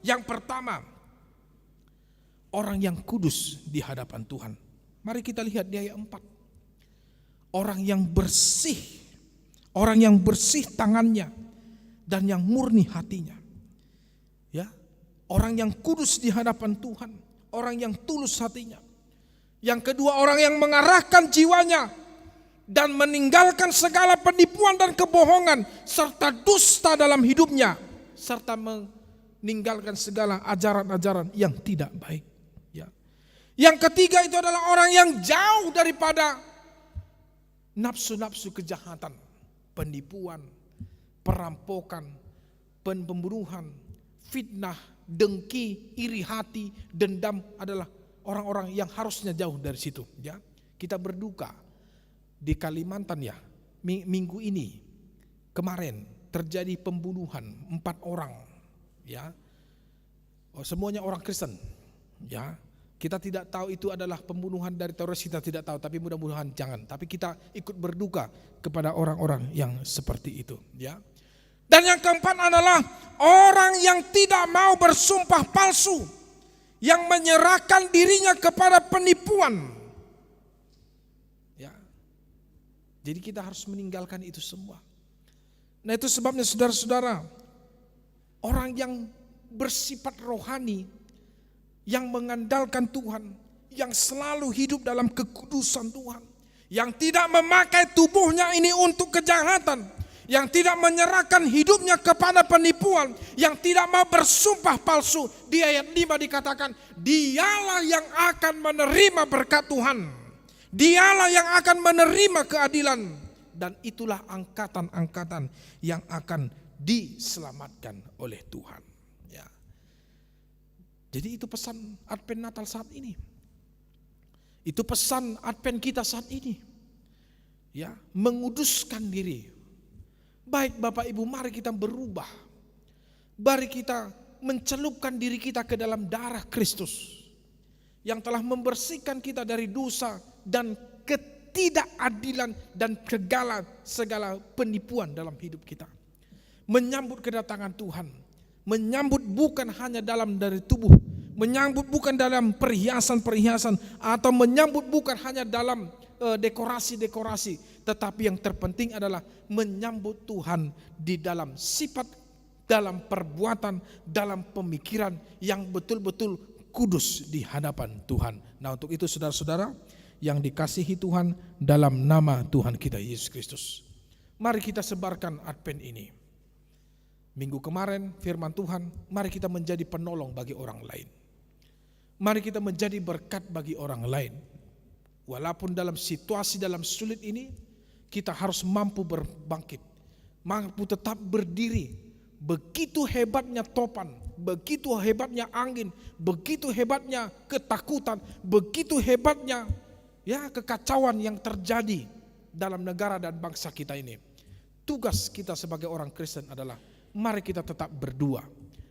Yang pertama, orang yang kudus di hadapan Tuhan. Mari kita lihat di ayat 4. Orang yang bersih tangannya dan yang murni hatinya. Ya, orang yang kudus di hadapan Tuhan, orang yang tulus hatinya. Yang kedua, orang yang mengarahkan jiwanya dan meninggalkan segala penipuan dan kebohongan serta dusta dalam hidupnya, serta meninggalkan segala ajaran-ajaran yang tidak baik. Ya. Yang ketiga itu adalah orang yang jauh daripada nafsu-nafsu kejahatan, penipuan, perampokan, pembunuhan, fitnah, dengki, iri hati, dendam adalah orang-orang yang harusnya jauh dari situ. Ya, kita berduka di Kalimantan ya, minggu ini kemarin terjadi pembunuhan 4 orang. Ya, semuanya orang Kristen. Ya, kita tidak tahu itu adalah pembunuhan dari teroris, kita tidak tahu, tapi mudah-mudahan jangan. Tapi kita ikut berduka kepada orang-orang yang seperti itu. Ya. Dan yang keempat adalah orang yang tidak mau bersumpah palsu, yang menyerahkan dirinya kepada penipuan. Ya. Jadi kita harus meninggalkan itu semua. Nah, itu sebabnya saudara-saudara, orang yang bersifat rohani, yang mengandalkan Tuhan, yang selalu hidup dalam kekudusan Tuhan, yang tidak memakai tubuhnya ini untuk kejahatan, yang tidak menyerahkan hidupnya kepada penipuan, yang tidak mau bersumpah palsu. Di ayat 5 dikatakan, dialah yang akan menerima berkat Tuhan, dialah yang akan menerima keadilan, dan itulah angkatan-angkatan yang akan diselamatkan oleh Tuhan. Ya. Jadi itu pesan Advent Natal saat ini. Itu pesan Advent kita saat ini. Ya, menguduskan diri. Baik Bapak Ibu, mari kita berubah. Mari kita mencelupkan diri kita ke dalam darah Kristus yang telah membersihkan kita dari dosa dan ketidakadilan dan segala penipuan dalam hidup kita. Menyambut kedatangan Tuhan, menyambut bukan hanya dalam dari tubuh, menyambut bukan dalam perhiasan-perhiasan, atau menyambut bukan hanya dalam dekorasi-dekorasi, tetapi yang terpenting adalah menyambut Tuhan di dalam sifat, dalam perbuatan, dalam pemikiran yang betul-betul kudus di hadapan Tuhan. Nah, untuk itu saudara-saudara yang dikasihi Tuhan, dalam nama Tuhan kita Yesus Kristus, mari kita sebarkan Advent ini. Minggu kemarin firman Tuhan, mari kita menjadi penolong bagi orang lain. Mari kita menjadi berkat bagi orang lain. Walaupun dalam situasi dalam sulit ini, kita harus mampu berbangkit, mampu tetap berdiri. Begitu hebatnya topan, begitu hebatnya angin, begitu hebatnya ketakutan, begitu hebatnya kekacauan yang terjadi dalam negara dan bangsa kita ini. Tugas kita sebagai orang Kristen adalah mari kita tetap berdua,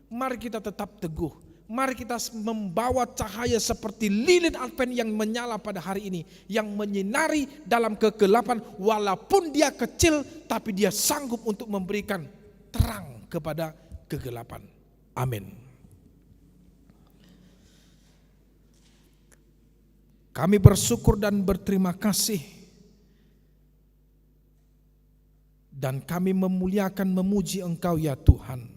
mari kita tetap teguh, mari kita membawa cahaya seperti lilin Advent yang menyala pada hari ini, yang menyinari dalam kegelapan, walaupun dia kecil tapi dia sanggup untuk memberikan terang kepada kegelapan. Amin. Kami bersyukur dan berterima kasih, dan kami memuliakan, memuji Engkau ya Tuhan.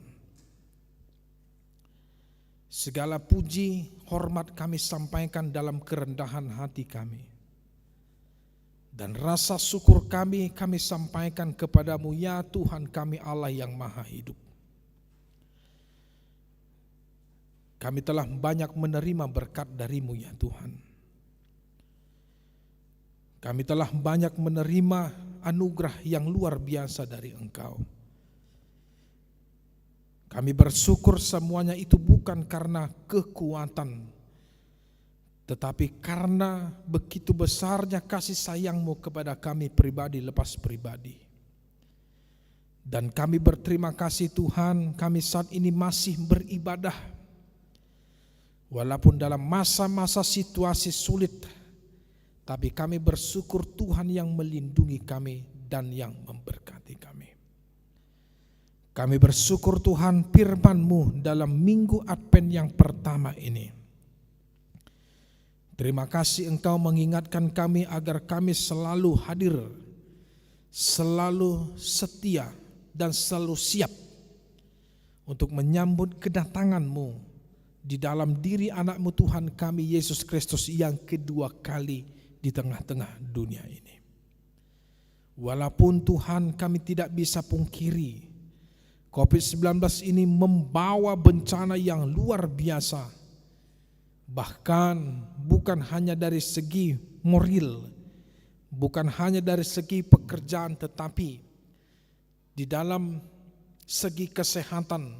Segala puji, hormat kami sampaikan dalam kerendahan hati kami. Dan rasa syukur kami sampaikan kepadamu ya Tuhan kami Allah yang maha hidup. Kami telah banyak menerima berkat darimu ya Tuhan. Kami telah banyak menerima anugerah yang luar biasa dari Engkau. Kami bersyukur semuanya itu bukan karena kekuatan, tetapi karena begitu besarnya kasih sayang-Mu kepada kami pribadi lepas pribadi. Dan kami berterima kasih Tuhan, kami saat ini masih beribadah. Walaupun dalam masa-masa situasi sulit, tapi kami bersyukur Tuhan yang melindungi kami dan yang memberkati kami. Kami bersyukur Tuhan firman-Mu dalam minggu Advent yang pertama ini. Terima kasih Engkau mengingatkan kami agar kami selalu hadir, selalu setia dan selalu siap untuk menyambut kedatangan-Mu di dalam diri anak-Mu Tuhan kami Yesus Kristus yang kedua kali di tengah-tengah dunia ini. Walaupun Tuhan kami tidak bisa pungkiri, COVID-19 ini membawa bencana yang luar biasa. Bahkan bukan hanya dari segi moral, bukan hanya dari segi pekerjaan, tetapi di dalam segi kesehatan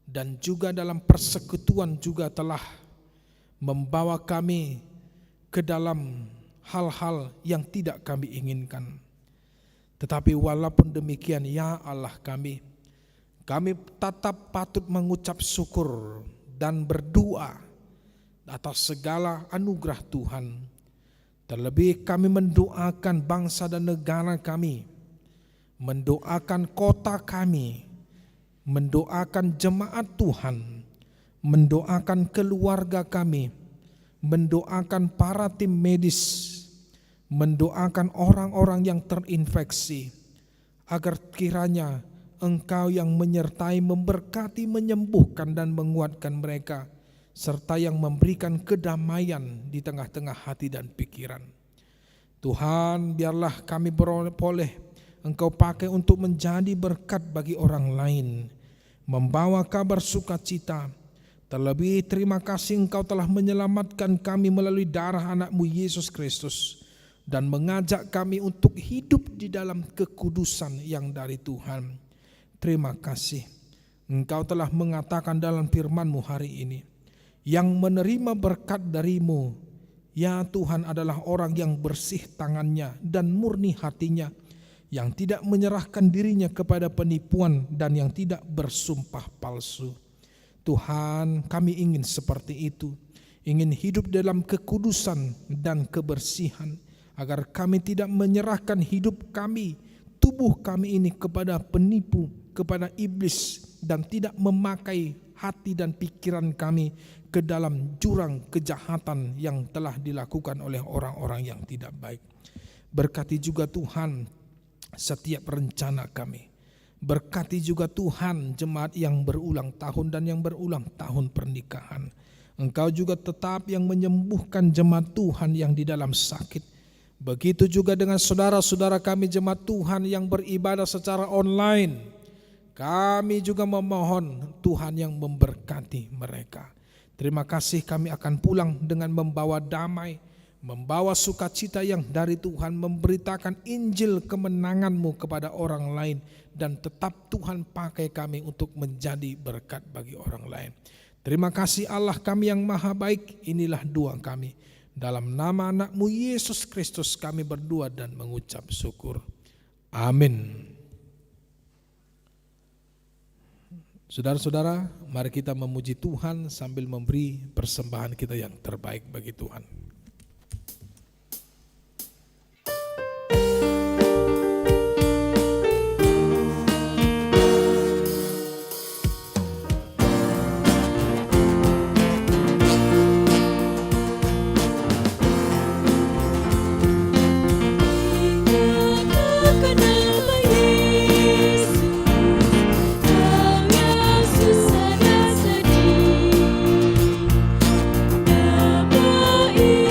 dan juga dalam persekutuan juga telah membawa kami ke dalam hal-hal yang tidak kami inginkan. Tetapi walaupun demikian ya Allah kami tetap patut mengucap syukur dan berdoa atas segala anugerah Tuhan. Terlebih kami mendoakan bangsa dan negara kami, mendoakan kota kami, mendoakan jemaat Tuhan, mendoakan keluarga kami, mendoakan para tim medis, mendoakan orang-orang yang terinfeksi, agar kiranya Engkau yang menyertai, memberkati, menyembuhkan dan menguatkan mereka, serta yang memberikan kedamaian di tengah-tengah hati dan pikiran. Tuhan, biarlah kami boleh Engkau pakai untuk menjadi berkat bagi orang lain, membawa kabar sukacita. Terlebih terima kasih Engkau telah menyelamatkan kami melalui darah anak-Mu Yesus Kristus, dan mengajak kami untuk hidup di dalam kekudusan yang dari Tuhan. Terima kasih Engkau telah mengatakan dalam firman-Mu hari ini, yang menerima berkat dari-Mu, ya Tuhan, adalah orang yang bersih tangannya dan murni hatinya, yang tidak menyerahkan dirinya kepada penipuan dan yang tidak bersumpah palsu. Tuhan, kami ingin seperti itu, ingin hidup dalam kekudusan dan kebersihan, agar kami tidak menyerahkan hidup kami, tubuh kami ini kepada penipu, kepada iblis, dan tidak memakai hati dan pikiran kami ke dalam jurang kejahatan yang telah dilakukan oleh orang-orang yang tidak baik. Berkati juga Tuhan setiap rencana kami. Berkati juga Tuhan jemaat yang berulang tahun dan yang berulang tahun pernikahan. Engkau juga tetap yang menyembuhkan jemaat Tuhan yang di dalam sakit. Begitu juga dengan saudara-saudara kami jemaat Tuhan yang beribadah secara online. Kami juga memohon Tuhan yang memberkati mereka. Terima kasih, kami akan pulang dengan membawa damai, membawa sukacita yang dari Tuhan, memberitakan Injil kemenangan-Mu kepada orang lain, dan tetap Tuhan pakai kami untuk menjadi berkat bagi orang lain. Terima kasih Allah kami yang maha baik, inilah doa kami. Dalam nama anak-Mu Yesus Kristus kami berdoa dan mengucap syukur. Amin. Saudara-saudara, mari kita memuji Tuhan sambil memberi persembahan kita yang terbaik bagi Tuhan. Yesus,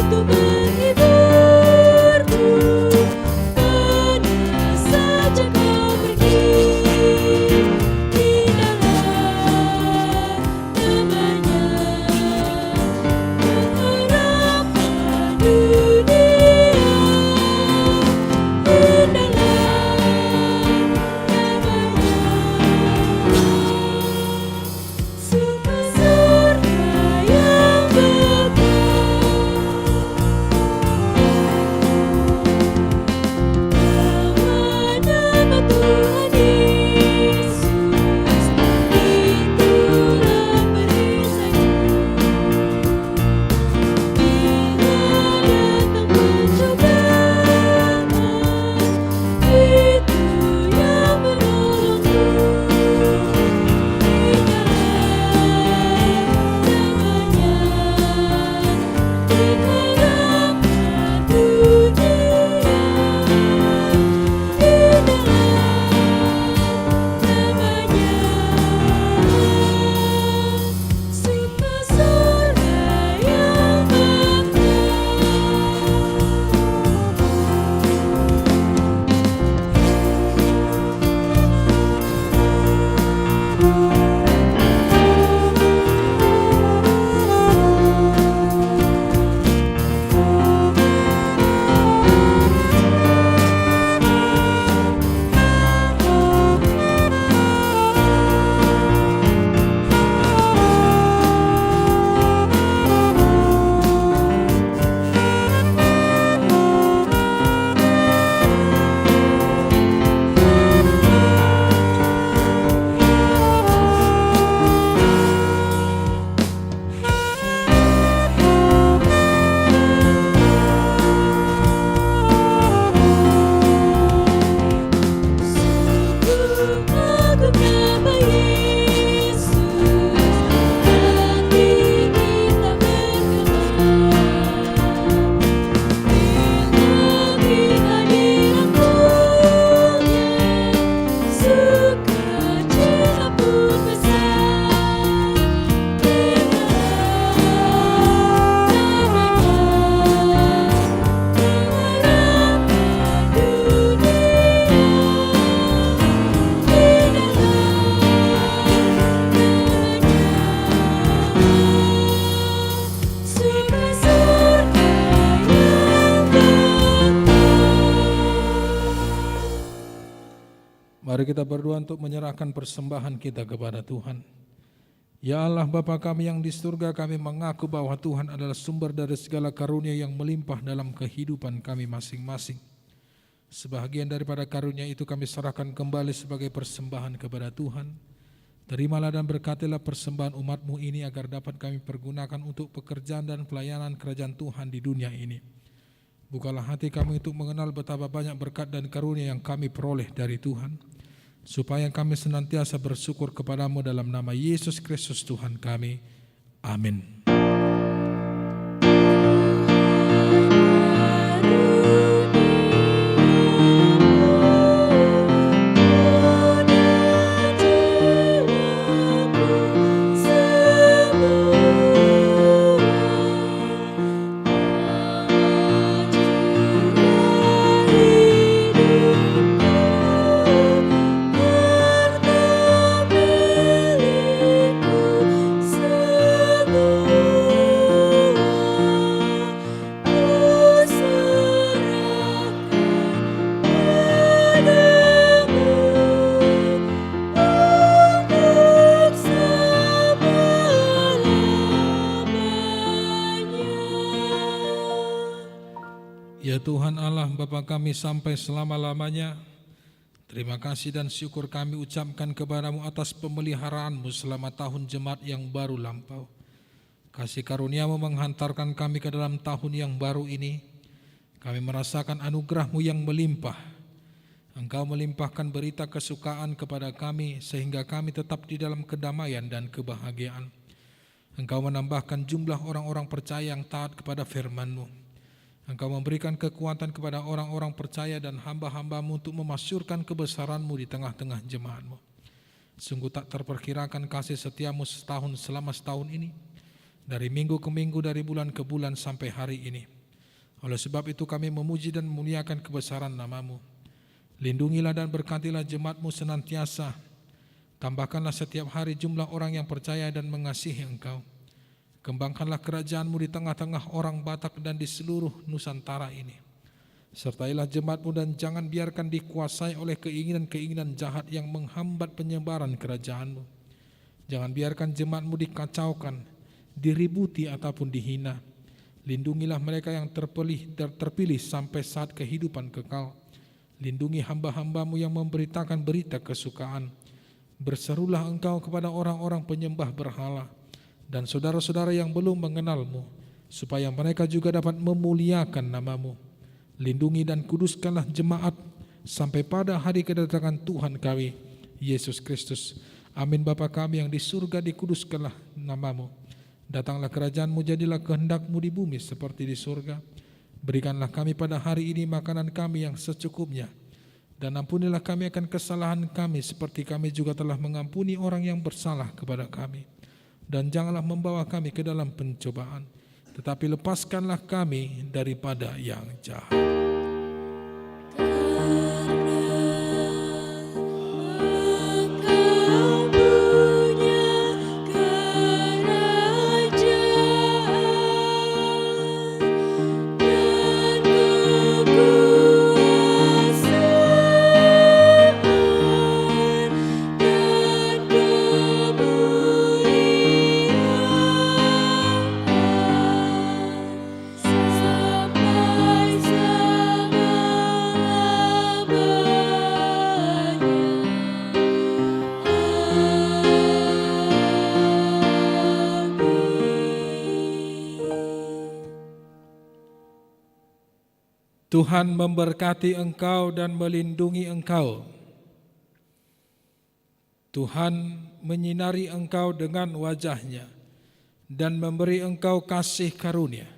sukacita pun besar, Mari kita berdoa untuk menyerahkan persembahan kita kepada Tuhan. Ya Allah Bapa kami yang di surga, kami mengaku bahwa Tuhan adalah sumber dari segala karunia yang melimpah dalam kehidupan kami masing-masing. Sebahagian daripada karunia itu kami serahkan kembali sebagai persembahan kepada Tuhan. Terimalah dan berkatilah persembahan umat-Mu ini agar dapat kami pergunakan untuk pekerjaan dan pelayanan kerajaan Tuhan di dunia ini. Bukalah hati kami untuk mengenal betapa banyak berkat dan karunia yang kami peroleh dari Tuhan, supaya kami senantiasa bersyukur kepadamu dalam nama Yesus Kristus Tuhan kami. Amin. Ya Tuhan Allah Bapa kami sampai selama-lamanya, terima kasih dan syukur kami ucapkan kepadamu atas pemeliharaanmu selama tahun jemaat yang baru lampau. Kasih karuniamu menghantarkan kami ke dalam tahun yang baru ini. Kami merasakan anugerahmu yang melimpah. Engkau melimpahkan berita kesukaan kepada kami sehingga kami tetap di dalam kedamaian dan kebahagiaan. Engkau menambahkan jumlah orang-orang percaya yang taat kepada firman-Mu. Engkau memberikan kekuatan kepada orang-orang percaya dan hamba-hamba-Mu untuk memasyurkan kebesaran-Mu di tengah-tengah jemaat-Mu. Sungguh tak terperkirakan kasih setiamu selama setahun ini, dari minggu ke minggu, dari bulan ke bulan sampai hari ini. Oleh sebab itu kami memuji dan memuliakan kebesaran nama-Mu. Lindungilah dan berkatilah jemaat-Mu senantiasa. Tambahkanlah setiap hari jumlah orang yang percaya dan mengasihi Engkau. Kembangkanlah kerajaan-Mu di tengah-tengah orang Batak dan di seluruh Nusantara ini. Sertailah jemaat-Mu dan jangan biarkan dikuasai oleh keinginan-keinginan jahat yang menghambat penyebaran kerajaan-Mu. Jangan biarkan jemaat-Mu dikacaukan, diributi ataupun dihina. Lindungilah mereka yang terpilih sampai saat kehidupan kekal. Lindungi hamba-hamba-Mu yang memberitakan berita kesukaan. Berserulah Engkau kepada orang-orang penyembah berhala dan saudara-saudara yang belum mengenal-Mu, supaya mereka juga dapat memuliakan nama-Mu. Lindungi dan kuduskanlah jemaat sampai pada hari kedatangan Tuhan kami, Yesus Kristus. Amin. Bapa kami yang di surga, dikuduskanlah nama-Mu. Datanglah kerajaan-Mu, jadilah kehendak-Mu di bumi seperti di surga. Berikanlah kami pada hari ini makanan kami yang secukupnya. Dan ampunilah kami akan kesalahan kami seperti kami juga telah mengampuni orang yang bersalah kepada kami. Dan janganlah membawa kami ke dalam pencobaan, tetapi lepaskanlah kami daripada yang jahat. Tuhan memberkati engkau dan melindungi engkau. Tuhan menyinari engkau dengan wajah-Nya dan memberi engkau kasih karunia.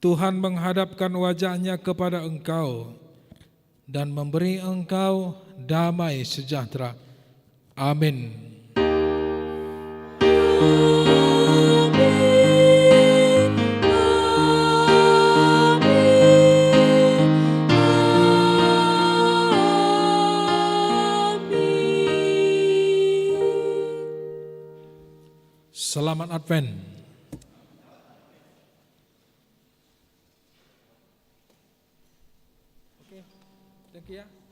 Tuhan menghadapkan wajah-Nya kepada engkau dan memberi engkau damai sejahtera. Amin. Selamat Advent. Oke, thank you ya.